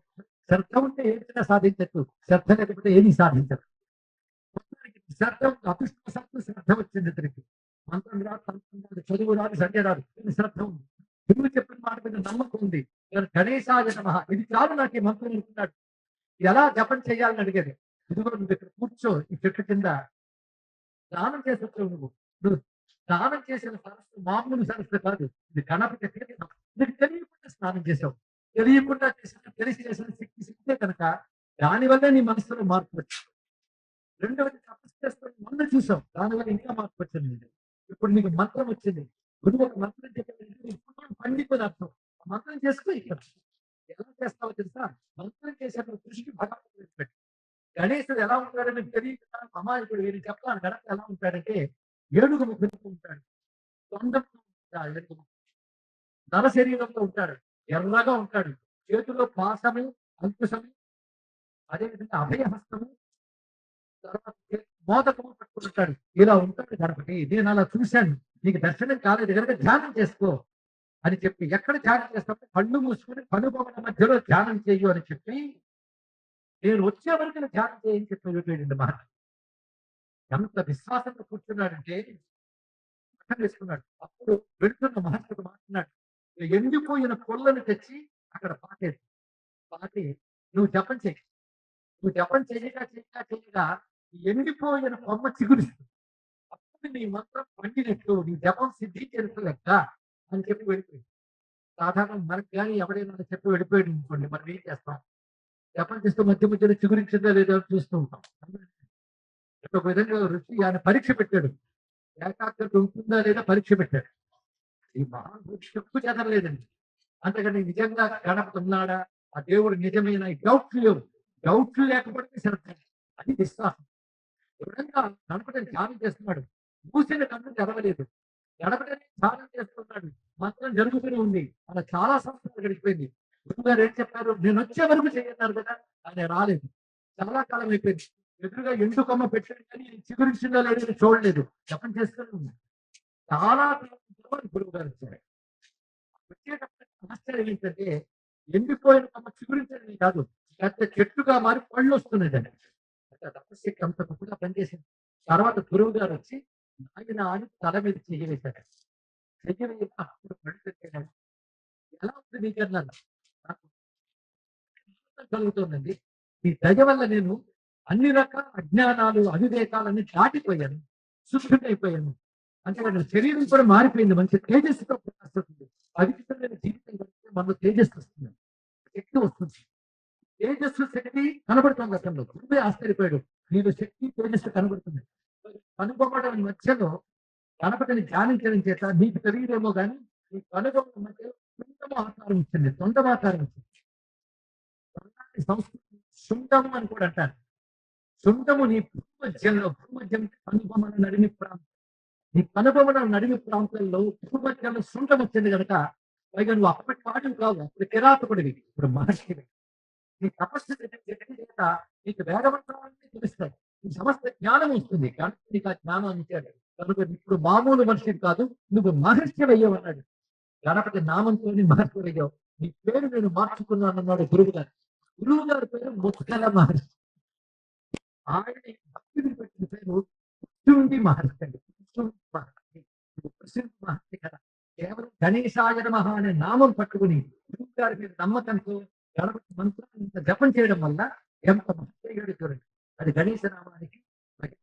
శ్రద్ధ ఉంటే ఏదైనా సాధించచ్చు, శ్రద్ధ లేకపోతే ఏమీ సాధించదు. శ్రద్ధ అదృష్టవశాత్తు శ్రద్ధ వచ్చింది ఇతనికి. మంత్రం రాదు, తంత్రం రాదు, చదువు రాదు, సంఖ్య రాదు, శ్రద్ధ ఉంది. గురువు చెప్పిన మాట మీద నమ్మకం ఉంది. గణేశాయ నమః ఇది చాలు నాకు ఈ మంత్రం అనుకున్నాడు. ఎలా జపం చేయాలని అడిగేది. ఇదిగో నువ్వు ఇక్కడ కూర్చో, ఈ చెట్టు కింద స్నానం చేసి వచ్చావు. నువ్వు స్నానం చేసిన సరస్సు మామూలు సరస్సు కాదు, ఇది గణపతి తీర్థం. నీకు తెలియకుండా స్నానం చేసావు, తెలియకుండా చేసిన తెలిసి చేసిన శక్తే కనుక దానివల్ల నీ మనసులో మార్పు వచ్చింది. రెండవది తపస్సు చేసుకొని మొన్న చూసాం, దానివల్ల ఇంకా మార్పు వచ్చింది. ఇప్పుడు నీకు మంత్రం వచ్చింది. గురువు ఒక మంత్రం చెప్పాడంటే పండితుని అర్థం. ఆ మంత్రం చేసుకో. ఇక్కడ ఎలా చేస్తావో తెలుసా? మంత్రం చేసేప్పుడు దృష్టి భగవంతుడు పెట్టి గణేశుడు ఎలా ఉంటాడని తెలియకుండా అమాయకుడు వీరు చెప్పాలి. గణపతి ఎలా ఉంటాడంటే ఏడుగు ముఖంతో ఉంటాడు, తొండంతో ఉంటాడు, ఏడుగు ముఖం. నర శరీరంలో ఉంటాడు, ఎర్రగా ఉంటాడు, చేతిలో పాసము అంకుశము, అదేవిధంగా అభయహస్తము, తర్వాత మోదకము పట్టుకుంటాడు. ఇలా ఉంటాడు గణపతి. నేను అలా చూశాను, నీకు దర్శనం కాలేదు కనుక ధ్యానం చేసుకో అని చెప్పి, ఎక్కడ ధ్యానం చేస్తామంటే కళ్ళు మూసుకుని కనుబొమ్మల మధ్యలో ధ్యానం చేయు అని చెప్పి, నేను వచ్చే వరకు నువ్వు ధ్యానం చేయని చెప్పి వెళ్ళిపోయాడు మాట. ఎంత విశ్వాసంతో కూర్చున్నాడంటే పక్కన వేసుకున్నాడు. అప్పుడు వెళుతున్న మహర్షుడు మాట్లాడు, ఎండిపోయిన పొల్లను తెచ్చి అక్కడ పాటేది. పాటి నువ్వు జపం చేయి. నువ్వు జపం చేయగా చేయగా చేయగా ఎండిపోయిన కొమ్మ చిగురిస్తుంది. అప్పుడు నీ మంత్రం పండినట్టు, నీ జపం సిద్ధించినట్టు లెక్క అని చెప్పి వెళ్ళిపోయింది. సాధారణ మనకు కానీ ఎవరైనా చెప్పి వెళ్ళిపోయాడు అనుకోండి, మనం ఏం చేస్తాం? జపం చేస్తూ మధ్య మధ్యలో చిగురించిందా లేదా చూస్తూ ఉంటాం. ఒక విధంగా ఋషి ఆయన పరీక్ష పెట్టాడు, ఏకాగ్రత ఉంటుందా లేదా పరీక్ష పెట్టాడు. ఈ మహానుభుడు చెప్పు చెదరలేదండి. అంతేగాని నిజంగా గణపతి ఉన్నాడా, ఆ దేవుడు నిజమైన డౌట్లు లేవు. డౌట్లు లేకపోతే శ్రద్ధ, అది విశ్వాసం. దృఢంగా గణపతిని ధ్యానం చేస్తున్నాడు. మూసిన కన్ను తెరవలేదు. గణపతిని ధ్యానం చేస్తున్నాడు. మంత్రం జరుగుతూనే ఉంది. అలా చాలా సంవత్సరాలు గడిచిపోయింది. గురువు గారు ఏం చెప్పారు? నేను వచ్చే వరకు చేయన్నారు కదా, ఆయన రాలేదు. చాలా కాలం అయిపోయింది. ఎదురుగా ఎండు కొమ్మ పెట్టాడు కానీ చిగురించిందో లేదని చూడలేదు. జపం చేస్తూనే ఉంది. చాలా గురువు గారు వచ్చారు. వచ్చేటప్పుడు ఆశ్చర్యం ఏంటంటే ఎండిపోయిన కొమ్మ చిగురించడం కాదు, పెద్ద చెట్టుగా మారి పళ్ళు వస్తున్నాయండి. తపస్సుకి అంత గొప్పగా పనిచేసింది. తర్వాత గురువు గారు వచ్చి ఆయన అని తల మీద చెయ్యి వేశారు. చెయ్యి వేయగా అప్పుడు కళ్ళు తెరిచాడు. ఎలా ఉంది నీకన్నాను. నాకు ఆనందం కలుగుతోందండి. ఈ దయ వల్ల నేను అన్ని రకాల అజ్ఞానాలు, అవివేకాలన్నీ దాటిపోయాను. శుద్ధుడైపోయాను. అంటే నా శరీరం కూడా మారిపోయింది. మంచి తేజస్సుతో ప్రకాశిస్తుంది. పవిత్రమైన జీవితం గడిపితే మనలో తేజస్సు వస్తుంది. శక్తి వస్తుంది. తేజస్సు శక్తి కనబడుతుంది అతనిలో. గురువే ఆశ్చర్యపోయాడు. నీలో శక్తి తేజస్సు కనబడుతుంది. కనుగొనడం మధ్యలో గణపతిని ధ్యానించడం చేత నీకు తెలియదేమో కానీ నీ కనుగొనడం మధ్య శుంఠము ఆకారం ఇచ్చింది. తొండమాకారం ఇచ్చింది. తొండాన్ని సంస్కృతి శుంఠము అని కూడా అంటారు. శుంఠము నీ భూమధ్యం కనుబొమ్మల నడిమి ప్రాంతం. నీ కనుబొమ్మల నడిమి ప్రాంతాల్లో భూమధ్యంలో శుంఠం వచ్చింది కనుక పైగా నువ్వు అప్పటి వాడివి కావు. అప్పుడు కిరాతకుడివి, ఇప్పుడు మహర్షివి. నీ తపస్సు చేత నీకు వేదమంత్రాలన్నీ తెలుస్తాయి. నీ సమస్త జ్ఞానం వస్తుంది. కానీ నీకు ఆ జ్ఞానం ఇచ్చాడు కనుక ఇప్పుడు మామూలు మనిషివి కాదు, నువ్వు మహర్షి అయ్యావు అన్నాడు. గణపతి నామంతో మహర్షి అయ్యావు. నీ పేరు నేను మార్చుకున్నాను అన్నాడు గురువు గారు. గురువు గారి పేరు ముత్కల మహర్షి. ఆయన భక్తుడికి పెట్టిన పేరు కృష్ణుడి మహర్షి అండి. కృష్ణుడి మహర్షి, కృష్ణుడి మహర్షి కదా. కేవలం గణేశాయ నమః అనే నామం పట్టుకుని గురువు గారి మీద నమ్మకంతో గణపతి మంత్రాన్ని ఇంత జపం చేయడం వల్ల ఎంత మహత్యయుడు చూడండి. అది గణేశ నామానికి మహిమ.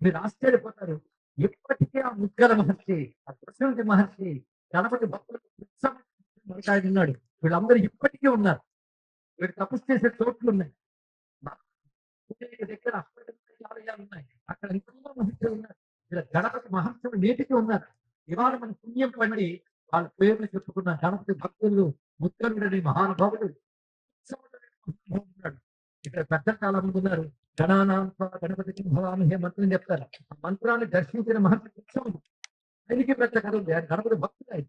మీరు ఆశ్చర్యపోతారు. ఇప్పటికే ఆ ముద్గల మహర్షి, ఆ కృష్ణుడి మహర్షి, గణపతి భక్తులకు ఆయన ఉన్నాడు. వీళ్ళందరూ ఇప్పటికీ ఉన్నారు. వీళ్ళు తపస్సు చేసే చోట్లు ఉన్నాయి. దగ్గర ఆలయాలు ఉన్నాయి. అక్కడ ఎంతో మహర్షులు ఉన్నారు. వీళ్ళ గణపతి మహర్షులు నేటికి ఉన్నారు. ఇవాళ మన పుణ్యం పండి వాళ్ళ పేర్లు చెప్పుకున్న గణపతి భక్తులు ముద్గలుడని మహానుభావుడు ఉన్నాడు. ఇక్కడ పెద్ద చాలా మంది ఉన్నారు. గణానాంత గణపతికి భవామహే మంత్రం చెప్తారు. ఆ మంత్రాన్ని దర్శించిన మహర్షి కృష్ణుడు. ఆయనకి పెద్ద కథ ఉంది. ఆయన గణపతి భక్తుడు. ఆయన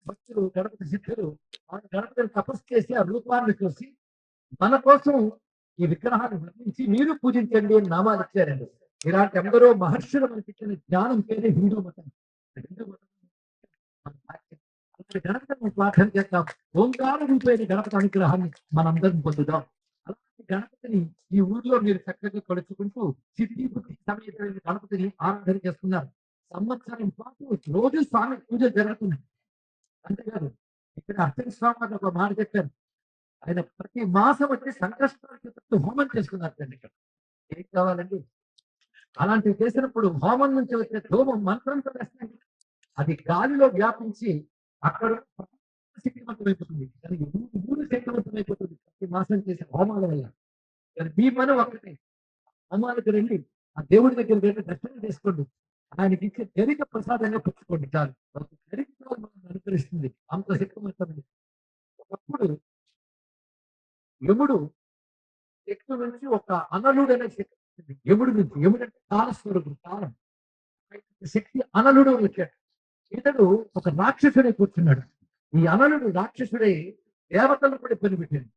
భక్తులు గణపతి సిద్ధులు ఆ గణపతిని తపస్సు చేసి ఆ రూపాన్ని చూసి మన కోసం ఈ విగ్రహాన్ని నిర్మించి మీరు పూజించండి అని నామాలు ఇచ్చారండి. ఇలాంటి ఎందరో మహర్షులు మనకి ఇచ్చిన జ్ఞానం పేరే హిందూ మతం. హిందూ మతం అలాంటి గణపతిని ప్రార్థన చేద్దాం. ఓంకార రూపైన గణపతి అనుగ్రహాన్ని మనందరం పొందుదాం. అలాంటి గణపతిని ఈ ఊర్లో మీరు చక్కగా కొలుచుకుంటూ సిద్ధి బుద్ధి సమేతమైన గణపతిని ఆరాధన చేస్తున్నారు. సంవత్సరం పాటు రోజు స్వామి పూజ జరుగుతుంది. అంతేకాదు ఇక్కడ అర్చన స్వామి అని ఒక మాట చెప్పారు. ఆయన ప్రతి మాసం వచ్చి సంకష్టాల చేత హోమం చేసుకున్నారు. ఇక్కడ ఏం కావాలండి? అలాంటివి చేసినప్పుడు హోమం నుంచి వచ్చే ధూమం మంత్రంతో వేస్తుంది. అది గాలిలో వ్యాపించి అక్కడ శక్తివంతమైపోతుంది. కానీ ఊరు శక్తివంతమైపోతుంది ప్రతి మాసం చేసే హోమాల వల్ల. కానీ మీ పని ఒక్కటే, హోమాలకు రండి, ఆ దేవుడి దగ్గర వెళ్ళి దర్శనం చేసుకోండి. ఆయనకి ఇచ్చే గరిక ప్రసాదంగా పుచ్చుకోండి చాలు. ఒక గరిక మనం అనుకరిస్తుంది. అంత శక్తివంతమైంది. ఒకప్పుడు యముడు శక్తి నుంచి ఒక అనలుడు అనే శక్తి వచ్చింది. యముడు నుంచి. యముడు అంటే కాలస్వరూపుడు, కాలం. శక్తి అనలుడు వచ్చాడు. ఇతడు ఒక రాక్షసుడే కూర్చున్నాడు. ఈ అనలుడు రాక్షసుడై దేవతలు కూడా ఇబ్బంది పెట్టాడు.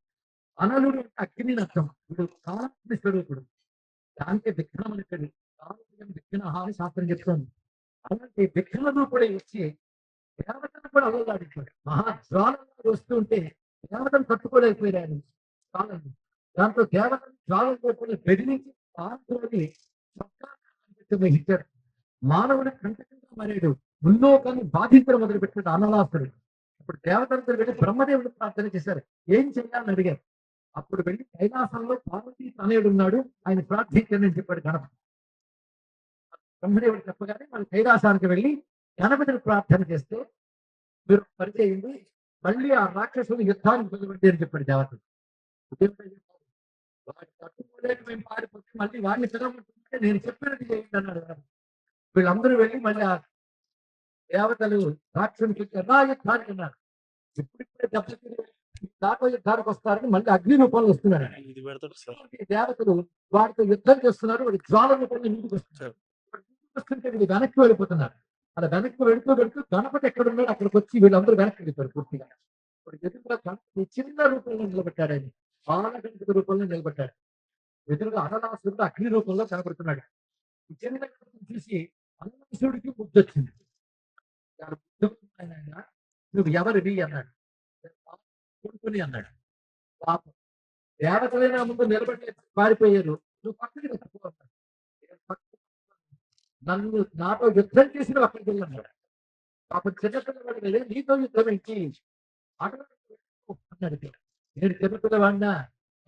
అనలుడు అంటే అగ్ని నష్టం. వీడు కాలాగ్ని స్వరూపుడు. దానికే విఘ్నం అనేటాడు. కాలం విఘ్న అని శాస్త్రం చెప్తోంది. అలాంటి విఘ్న రూపుడే వచ్చి దేవతను కూడా అలలాడించాడు. మహాజ్వాలంగా వస్తుంటే దేవతను తట్టుకోలేకపోయాడు. కాలంలో దాంతో దేవతను జ్వాలం రూపంలో బెదిరించి పాల్గొని వహించాడు. మానవుడి కంటకంగా మారాడు. ముల్లోకాన్ని బాధించడం మొదలు పెట్టాడు అనలాసుడు. అప్పుడు దేవతలతో వెళ్ళి బ్రహ్మదేవుడు ప్రార్థన చేశారు. ఏం చేయాలని అడిగారు. అప్పుడు వెళ్ళి కైలాసంలో పార్వతీ తనయుడు ఉన్నాడు, ఆయన ప్రార్థించండి అని చెప్పాడు గణపతి. బ్రహ్మదేవుడు చెప్పగానే వాళ్ళు కైలాసానికి వెళ్ళి గణపతిని ప్రార్థన చేస్తే మీరు పరిచయండి, మళ్ళీ ఆ రాక్షసుడు యుద్ధానికి వెళ్ళండి అని చెప్పాడు దేవతలు. వాడు తట్టుకోలేక మేము పారిపోతే మళ్ళీ వాడిని పిలవమంటుంటే నేను చెప్పినట్టు చేయండి అన్నాడు. వీళ్ళందరూ వెళ్ళి మళ్ళీ ఆ దేవతలు రాక్షసుని చూసి రా యుద్ధానికి అన్నారు. ఇప్పుడిప్పుడే దెబ్బతిని దాకా యుద్ధానికి వస్తారని మళ్ళీ అగ్ని రూపంలో వస్తున్నారు. దేవతలు వాడితో యుద్ధం చేస్తున్నారు. వాడి జ్వాల రూపంలో ఇంటికి వస్తున్నారు. వస్తుంటే వీళ్ళు వెనక్కి వెళ్ళిపోతున్నారు. అలా వెనక్కి వెళుతూ వెళుతూ గణపతి ఎక్కడ ఉన్నాడు అక్కడికి వచ్చి వీళ్ళందరూ వెనక్కి వెళ్ళిపోయారు పూర్తిగా. ఇప్పుడు ఎదురుగా గణపతి చిన్న రూపంలో నిలబెట్టాడు. ఆయన బాలగణపతి రూపంలో నిలబెట్టాడు. ఎదురుగా అనలాసురుడు అగ్ని రూపంలో కనబడుతున్నాడు. ఈ చిన్న గణపతిని చూసి అనలాసురుడికి బుద్ధి వచ్చింది. నువ్వు ఎవరివి అన్నాడు. కొడుకుని అన్నాడు. పాపం దేవతలైన ముందు నిలబడి పారిపోయారు. నువ్వు పక్కకి తప్పుకో అన్నాడు. నేను పక్కకి నన్ను నాతో యుద్ధం చేసిన అక్కడికి వెళ్ళన్నాడు. పాపం చిన్నపిల్లవాడు కదా, నీతో యుద్ధం ఏంటి అన్నాడు. నేను చిన్నపిల్లవాడినా,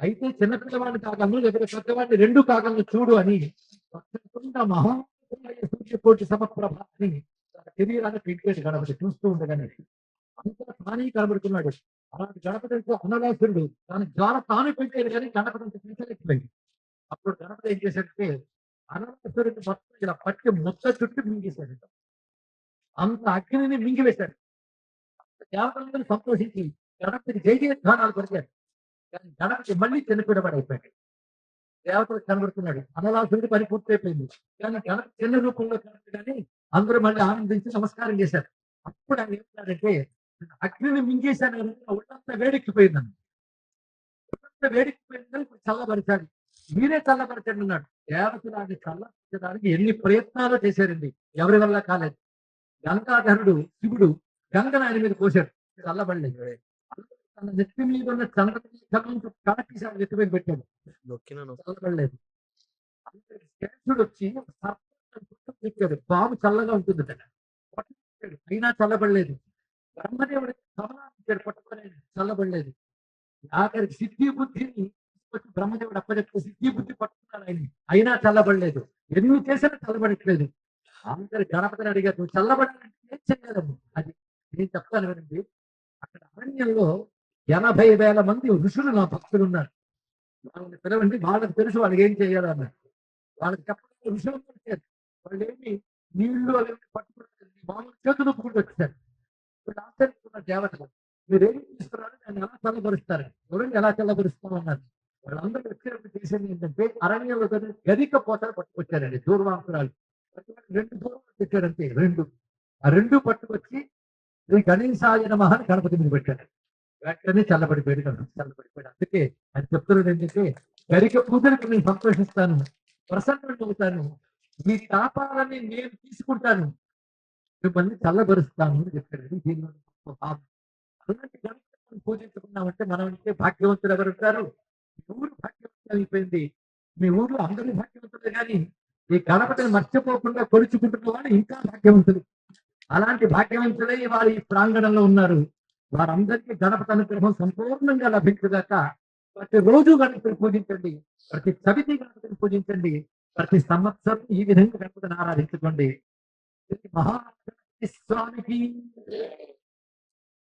అయితే చిన్నపిల్లవాడిని కాగలను లేకపోతే పెద్దవాడిని రెండు కాగలను చూడు అని పక్కన మహా సూర్యకోటి సమప్రభ అని తన శరీరాన్ని పెట్టేది గణపతి చూస్తూ ఉండగానే అంతా తానే కనబడుతున్నాడు. అలాంటి గణపతి అనలాసురుడు తన జ్వాల తాను పెట్టేది కానీ గణపతి అంత తీసలేకపోయింది. అప్పుడు గణపతి ఏం చేశాడంటే అనలాసురుడిని మొత్తం ఇలా పట్టి ముద్ద చుట్టూ మింగేశాడు. అంత అగ్నిని మింగివేశాడు. దేవతలందరూ సంతోషించి గణపతికి జయ జయధ్వానాలు కొరికారు. కానీ గణపతి మళ్ళీ చిన్నపిల్లవాడు అయిపోయాడు. దేవతలు కనబడుతున్నాడు. అనలాసురుడి పని పూర్తయిపోయింది. కానీ గణపతి చిన్న రూపంలో కనబడి అందరూ మళ్ళీ ఆనందించి నమస్కారం చేశారు. అప్పుడు ఆయన ఏమన్నాడంటే అగ్నిని మింగేశాను ఒళ్ళంతా వేడెక్కిపోయిందని. ఒళ్ళంతా వేడెక్కిపోయిందని ఇప్పుడు చల్లబరిచాడు. మీరే చల్లబరచండి అన్నాడు. దేవతలు ఆయన చల్లబరచడానికి ఎన్ని ప్రయత్నాలు చేశారండి, ఎవరి వల్ల కాలేదు. గంగాధరుడు శివుడు గంగను ఆయన మీద పోశాడు, చల్లబడలేదు. తన నెత్తి మీద ఉన్న చంద్రుడు కనకీశాడు, నెత్తి మీద పెట్టాడు, చల్లబడలేదు. శేషుడు వచ్చి చెప్పాడు బాబు చల్లగా ఉంటుంది అయినా చల్లబడలేదు. బ్రహ్మదేవుడు కమలాన్ని పట్టుకొని చల్లబడలేదు. ఆఖరికి సిద్ధి బుద్ధిని బ్రహ్మదేవుడు అప్పచెప్తే సిద్ధి బుద్ధి పట్టుకున్నాడు ఆయన్ని, అయినా చల్లబడలేదు. ఎన్ని చేసినా చల్లబడట్లేదు. అందరు గణపతిని అడిగారు నువ్వు చల్లబడాలంటే ఏం చేయాలము అది నేను చెప్తాను వినండి. అక్కడ అరణ్యంలో 80,000 మంది ఋషులు నా భక్తులు ఉన్నారు. వాళ్ళని పిలవండి, వాళ్ళకి తెలుసు వాళ్ళకి ఏం చేయాలన్నారు. వాళ్ళకి చెప్పడం ఋషులు వచ్చారు. వాళ్ళు ఏమి నీళ్లు అవి పట్టుకుంటారు, మామూలు చేతులు ఒప్పుకుంటూ వచ్చారు. వీళ్ళు ఆశ్చర్యస్తున్న దేవతలు మీరేమి తీసుకున్నారు, దాన్ని ఎలా చల్లబరుస్తారు, చూడండి ఎలా చల్లబరుస్తామన్నారు. వాళ్ళందరూ వచ్చినప్పుడు చేసేది ఏంటంటే అరణ్యంలో గదిక పోతలు పట్టుకొచ్చారండి, దూర్వాంకురాలు. 2 దూరాలు తెచ్చారంటే ఆ 2 పట్టుకొచ్చి శ్రీ గణేశాయ నమః అని గణపతి మీద పెట్టారు. వెంటనే చల్లబడిపోయాడు గణపతి, చల్లబడిపోయాడు. అందుకే అది చెప్తున్నది ఏంటంటే గరిక పూజలకు నేను సంతోషిస్తాను, ప్రసన్నుడు అవుతాను, మీ తాపాలని నేను తీసుకుంటాను, మిమ్మల్ని చల్లబరుస్తాను అని చెప్పాడు. దీనిలో భావం. అలాంటి గణపతిని పూజించుకున్నామంటే మనం అంటే భాగ్యవంతులు ఎవరు ఉంటారు? మీ ఊరు భాగ్యవంతులు అయిపోయింది. మీ ఊర్లో అందరూ భాగ్యవంతులే కానీ ఈ గణపతిని మర్చిపోకుండా కొలుచుకుంటున్న వాళ్ళు ఇంకా భాగ్యవంతులు. అలాంటి భాగ్యవంతులై వారు ఈ ప్రాంగణంలో ఉన్నారు. వారందరికీ గణపతి అనుగ్రహం సంపూర్ణంగా లభించగాక. ప్రతి రోజు గణపతిని పూజించండి, ప్రతి చవితి గణపతిని పూజించండి, ప్రతి సంవత్సరం ఈ విధంగా గణపతిని ఆరాధించుకోండి. మహాగణపతి స్వామికి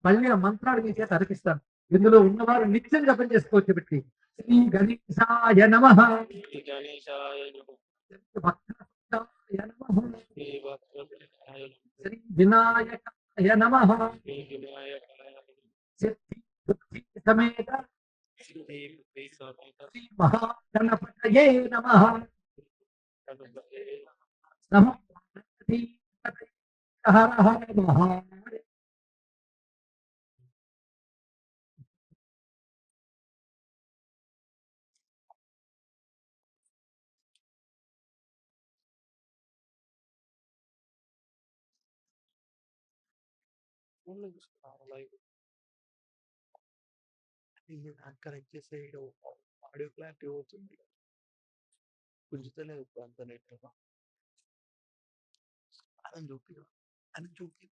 మళ్ళీ ఆ మంత్రాలు మీ చేత అర్పిస్తాను. ఇందులో ఉన్నవారు నిత్యం జపం చేసుకోవచ్చు. పెట్టి శ్రీ గణేశాయ నమః, భక్తాయ నమః, శ్రీ వినాయకాయ నమః, సిద్ధి బుద్ధి సమేత శ్రీ మహాగణపతయే నమః. నమో గణపతి హర హర మహాదేవ. కనెక్ట్ చేసే ఆడియో క్లారిటీ అవుతుంది, గుంజుతలేదు అంత నెట్. అని చూపి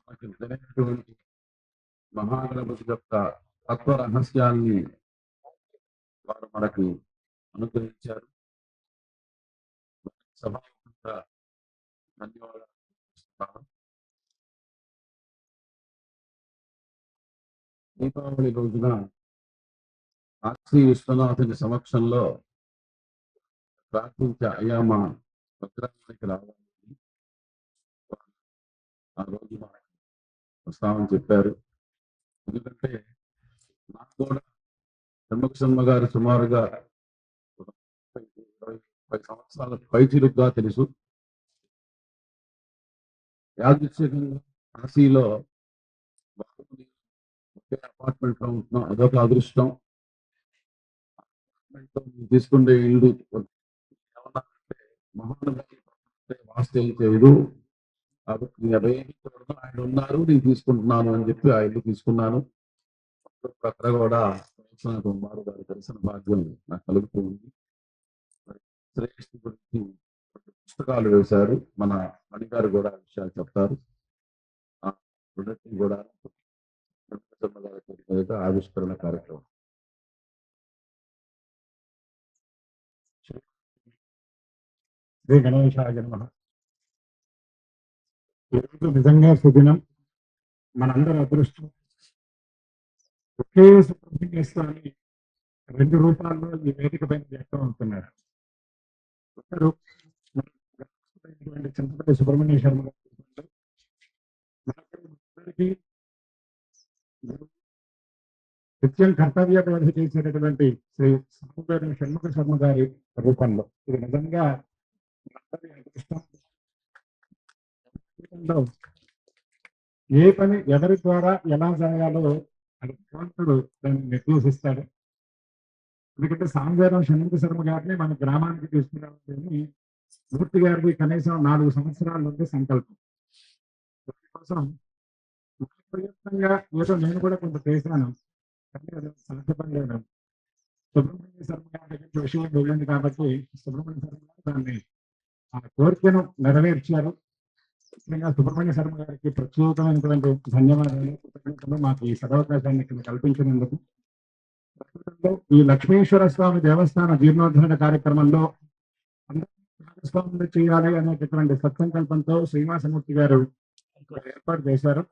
మనకి తెలియనటువంటి మహాగణపతి యొక్క తత్వ రహస్యాల్ని వారు మనకు అనుగ్రహించారు. సభాముఖంగా ధన్యవాదాలు. దీపావళి రోజున కాశీ విశ్వనాథుని సమక్షంలో ప్రార్థించే అయ్యా మా స్వగ్రామానికి రావాలని ఆ రోజు మనకు ప్రస్తావన చెప్పారు. ఎందుకంటే నాకు కూడా షణ్ముఖశర్మ గారు సుమారుగా 20 సంవత్సరాల పైచిలుగ్గా తెలుసు. యాదృచ్ఛికంగా కాశీలో ఒకే అపార్ట్మెంట్ లో ఉంటున్నాం, అదొక అదృష్టం. తీసుకుంటే ఇల్లు ఏమన్నా అంటే మహానుభావులు వాస్తవం చేయదు, కాబట్టి అవేమి చూడను. ఆయన ఉన్నారు, నేను తీసుకుంటున్నాను అని చెప్పి ఆ ఇల్లు తీసుకున్నాను. అక్కడ కూడా నాకు మారు గారి దర్శన భాగ్యం నాకు కలుగుతూ ఉంది. మరి శ్రేష్ఠ గురించి పుస్తకాలు వేశారు. మన మణిగారు కూడా ఆ విషయాలు చెప్తారు. ఆ రెండింటిని కూడా గారి చేతి మీదుట ఆవిష్కరణ కార్యక్రమం. శ్రీ గణేశాయ నమః. ఈరోజు నిజంగా సుదినం. మనందరి అదృష్టం. ఒకే సుబ్రహ్మణ్య స్వామి 2 రూపాల్లో ఈ వేదిక పైన వ్యక్తం అవుతున్నారు. ఒకరు చింతపల్లి సుబ్రహ్మణ్య శర్మ గారి రూపంలో, మరొకరు మనందరికీ నిత్యం కర్తవ్య బోధ చేసేటటువంటి శ్రీ సామువేదం షణ్ముఖ శర్మ గారి రూపంలో. ఇది నిజంగా మనందరి అదృష్టం. జీవితంలో ఏ పని ఎవరి ద్వారా ఎలా జరగాలో అది భగవంతుడు దాన్ని నిర్దేశిస్తాడు. ఎందుకంటే సామవేదం షణ్ముఖ శర్మ గారిని మన గ్రామానికి తీసుకురావాలని మూర్తి గారిది కనీసం 4 సంవత్సరాల నుండి సంకల్పం. దానికోసం నా ప్రయత్నంగా ఏదో నేను కూడా కొంత చేశాను, కానీ అది సాధ్యపడలేదు. సుబ్రహ్మణ్య శర్మ గారి దగ్గరికి విషయం వెళ్ళింది కాబట్టి సుబ్రహ్మణ్య శర్మ గారు దాన్ని ఆ కోరికను నెరవేర్చారు. ముఖ్యంగా సుబ్రహ్మణ్య శర్మ గారికి ప్రత్యేకమైనటువంటి ధన్యవాదాలు, కృతజ్ఞతలు మాకు ఈ సదవకాశాన్ని ఇక్కడ కల్పించినందుకు. ప్రస్తుతంలో ఈ లక్ష్మీశ్వర స్వామి దేవస్థాన జీర్ణోద్ధరణ కార్యక్రమంలో అందరూ భాగస్వాములు చేయాలి అనేటటువంటి సత్సంకల్పంతో శ్రీనివాసమూర్తి గారు ఇక్కడ ఏర్పాటు చేశారు.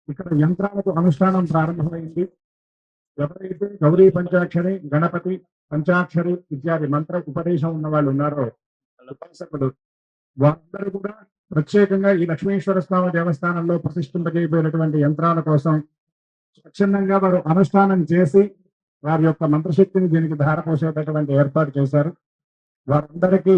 ఇక్కడ యంత్రాలకు అనుష్ఠానం ప్రారంభమైంది. ఎవరైతే గౌరీ పంచాక్షరి, గణపతి పంచాక్షరి ఇత్యాది మంత్ర ఉపదేశం ఉన్న వాళ్ళు ఉన్నారో ఉపాసకులు, వారందరూ కూడా ప్రత్యేకంగా ఈ లక్ష్మీశ్వర స్వామి దేవస్థానంలో ప్రతిష్ఠింపజేయబోయేటువంటి యంత్రాల కోసం స్వచ్ఛందంగా వారు అనుష్ఠానం చేసి వారి యొక్క మంత్రశక్తిని దీనికి ధారపోసేటటువంటి ఏర్పాటు చేశారు. వారందరికీ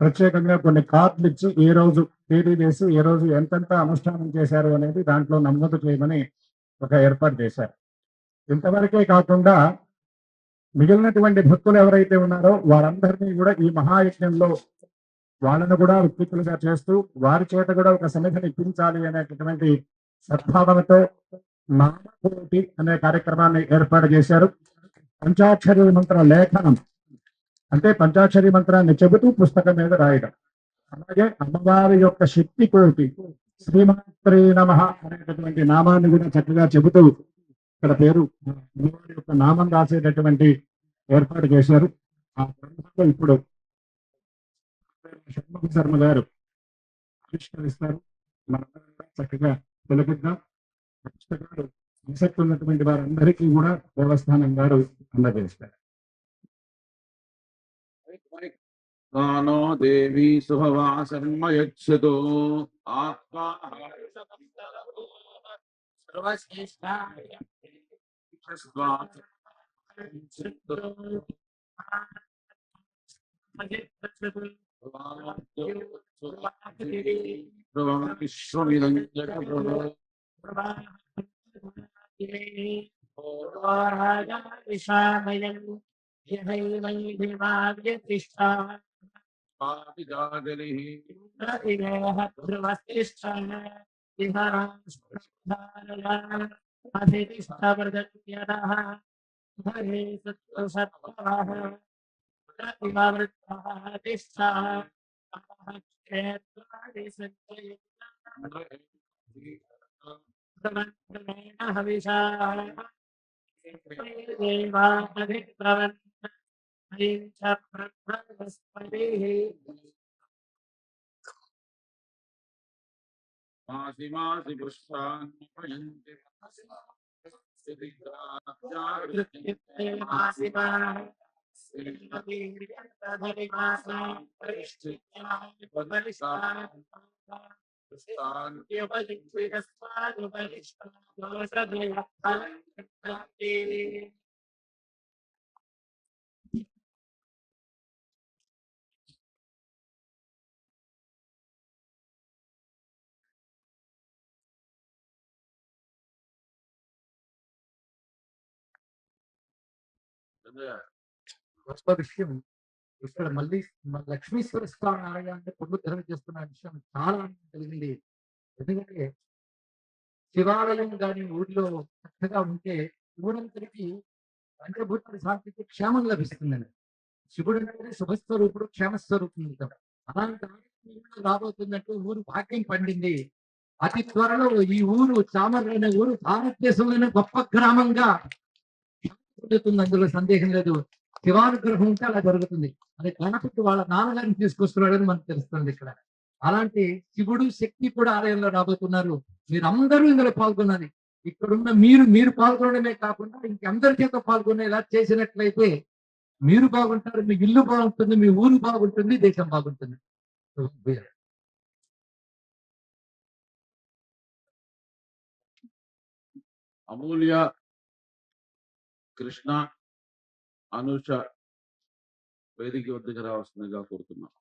ప్రత్యేకంగా కొన్ని కార్డులు ఇచ్చి ఏ రోజు తేదీ చేసి ఏ రోజు ఎంతెంత అనుష్ఠానం చేశారు అనేది దాంట్లో నమోదు చేయమని ఒక ఏర్పాటు చేశారు. ఇంతవరకే కాకుండా మిగిలినటువంటి భక్తులు ఎవరైతే ఉన్నారో వారందరినీ కూడా ఈ మహాయజ్ఞంలో వాళ్ళను కూడా ఉత్పత్తులుగా చేస్తూ వారి చేత కూడా ఒక సన్నిధిని ఇప్పించాలి అనేటటువంటి సద్భావనతో నామకోటి అనే కార్యక్రమాన్ని ఏర్పాటు చేశారు. పంచాక్షరి మంత్ర లేఖనం అంటే పంచాక్షరి మంత్రాన్ని చెబుతూ పుస్తకం మీద రాయడం. అలాగే అమ్మవారి యొక్క శక్తి కోటి శ్రీమాత్రే నమః అనేటటువంటి నామాన్ని కూడా చక్కగా చెబుతూ ఇక్కడ పేరు అమ్మవారి యొక్క నామం రాసేటటువంటి ఏర్పాటు చేశారు. ఆ గ్రంథంలో ఇప్పుడు షణ్ముఖ శర్మ గారు ఆవిష్కరిస్తారు. మనందరం కూడా చక్కగా తిలకిద్దాం. పుస్తకాలు ఆసక్తి ఉన్నటువంటి వారందరికీ కూడా దేవస్థానం గారు అందజేస్తారు. గానో దేవి శుభవాసర్మ యచ్చతో ఆత్మా విశ్వమిదం జగద్గురు మాసి మాసి పుష్పాన్ని పయంతి గొప్ప విషయం. ఇక్కడ మళ్ళీ మన లక్ష్మీశ్వర స్వామి ఆలయాన్ని పునరుద్ధరణ చేస్తున్న విషయం చాలా ఆనందం కలిగింది. ఎందుకంటే శివాలయం కానీ ఊరిలో చక్కగా ఉంటే ఊరంతరికి పంచభూతాల శాంతికి క్షేమం లభిస్తుందండి. శివుడు అంటే శుభస్వరూపుడు, క్షేమస్వరూపుడు కదా. అలాంటి ఆనందం ఊరిలో రాబోతున్నట్టు ఊరు భాగ్యం పండింది. అతి త్వరలో ఈ ఊరు చామర్రు అనే ఊరు భారతదేశంలోనే గొప్ప గ్రామంగా పొందుతుంది. అందులో సందేహం లేదు. శివానుగ్రహం ఉంటే అలా జరుగుతుంది. అది గణపతి వాళ్ళ నాన్నగారిని తీసుకొస్తున్నాడని మనకు తెలుస్తుంది ఇక్కడ. అలాంటి శివుడు శక్తి కూడా ఆలయంలో రాబోతున్నారు. మీరందరూ ఇందులో పాల్గొనాలి. ఇక్కడున్న మీరు పాల్గొనడమే కాకుండా ఇంకందరి చేత పాల్గొనేలా చేసినట్లయితే మీరు బాగుంటారు, మీ ఇల్లు బాగుంటుంది, మీ ఊరు బాగుంటుంది, దేశం బాగుంటుంది. అమూల్య, కృష్ణ, అనుష వేదిక వద్దకు రావాల్సిందిగా కోరుతున్నాం.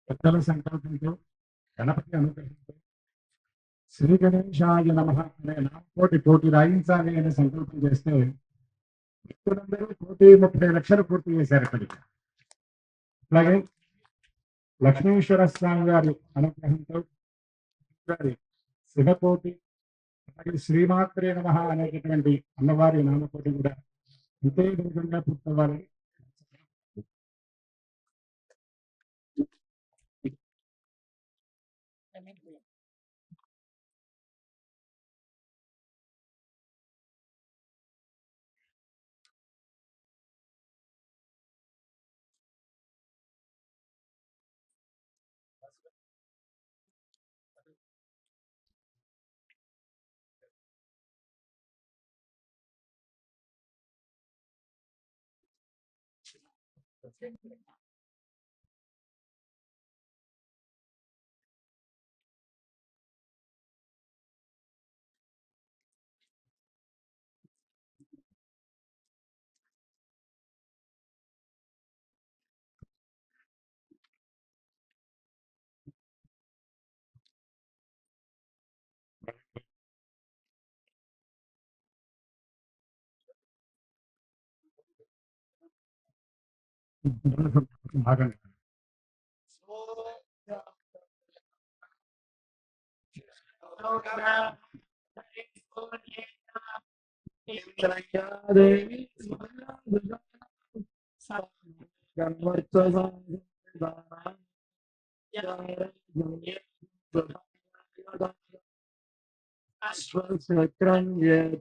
పెద్దల సంకల్పంతో గణపతి అనుగ్రహంతో శ్రీ గణేశాయ నమః అనే కోటి రాయించాలి అనే సంకల్పం చేస్తే భక్తులందరూ 1,30,00,000 పూర్తి చేశారు ఇప్పటికి. అలాగే లక్ష్మీశ్వర స్వామి గారి అనుగ్రహంతో గారి శివకోటి, అలాగే శ్రీమాత్రే నమః అనేటటువంటి అమ్మవారి నామకోటి కూడా ఇంతే విధంగా పూర్తవ్వాలని భాగంగా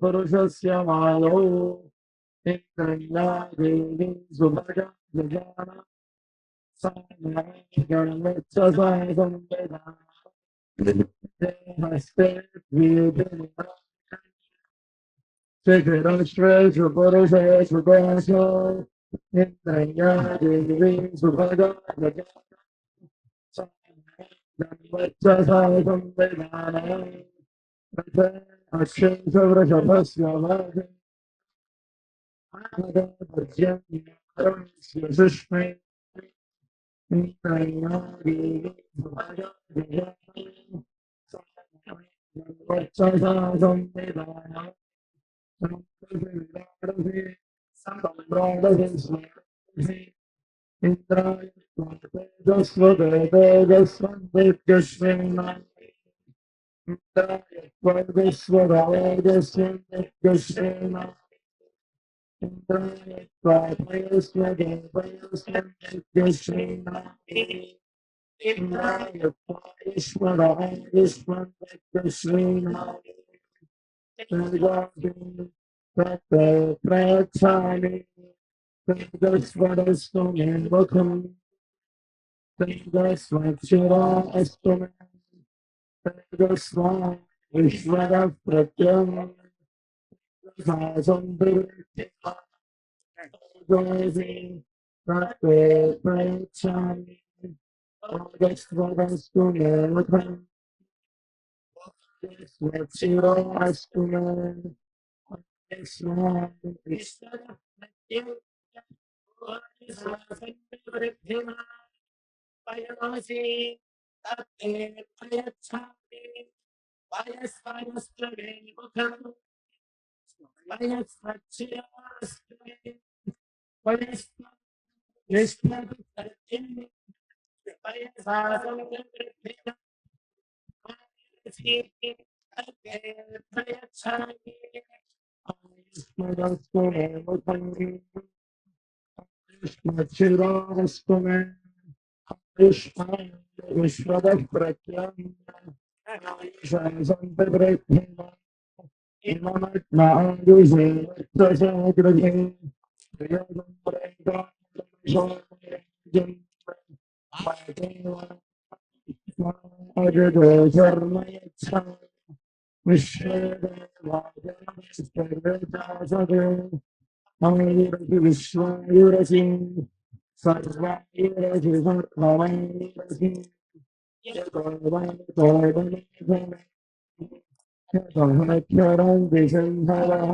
పురుషస్య మాయో దేవి సుభగా శిఖరశ్రేషు పురుషేషు దేశో ఇంద్రయ్యా దేవి సుభగా అక్షేష వృషభస్య సుష్మే ప్రయత్నాన్ని స్వరస్తు ముఖం స్వచ్చిరాస్తు ఈశ్వర ప్రత్యం ప్రయత్నాన్ని స్వరస్తు ముఖం స్వచ్చిరాస్తు స్మచ్చిరాస్తు ఈశ్వర ప్రత్యం విశ్వాయురసి సర్వాయురసి సర్వైరసి బాగా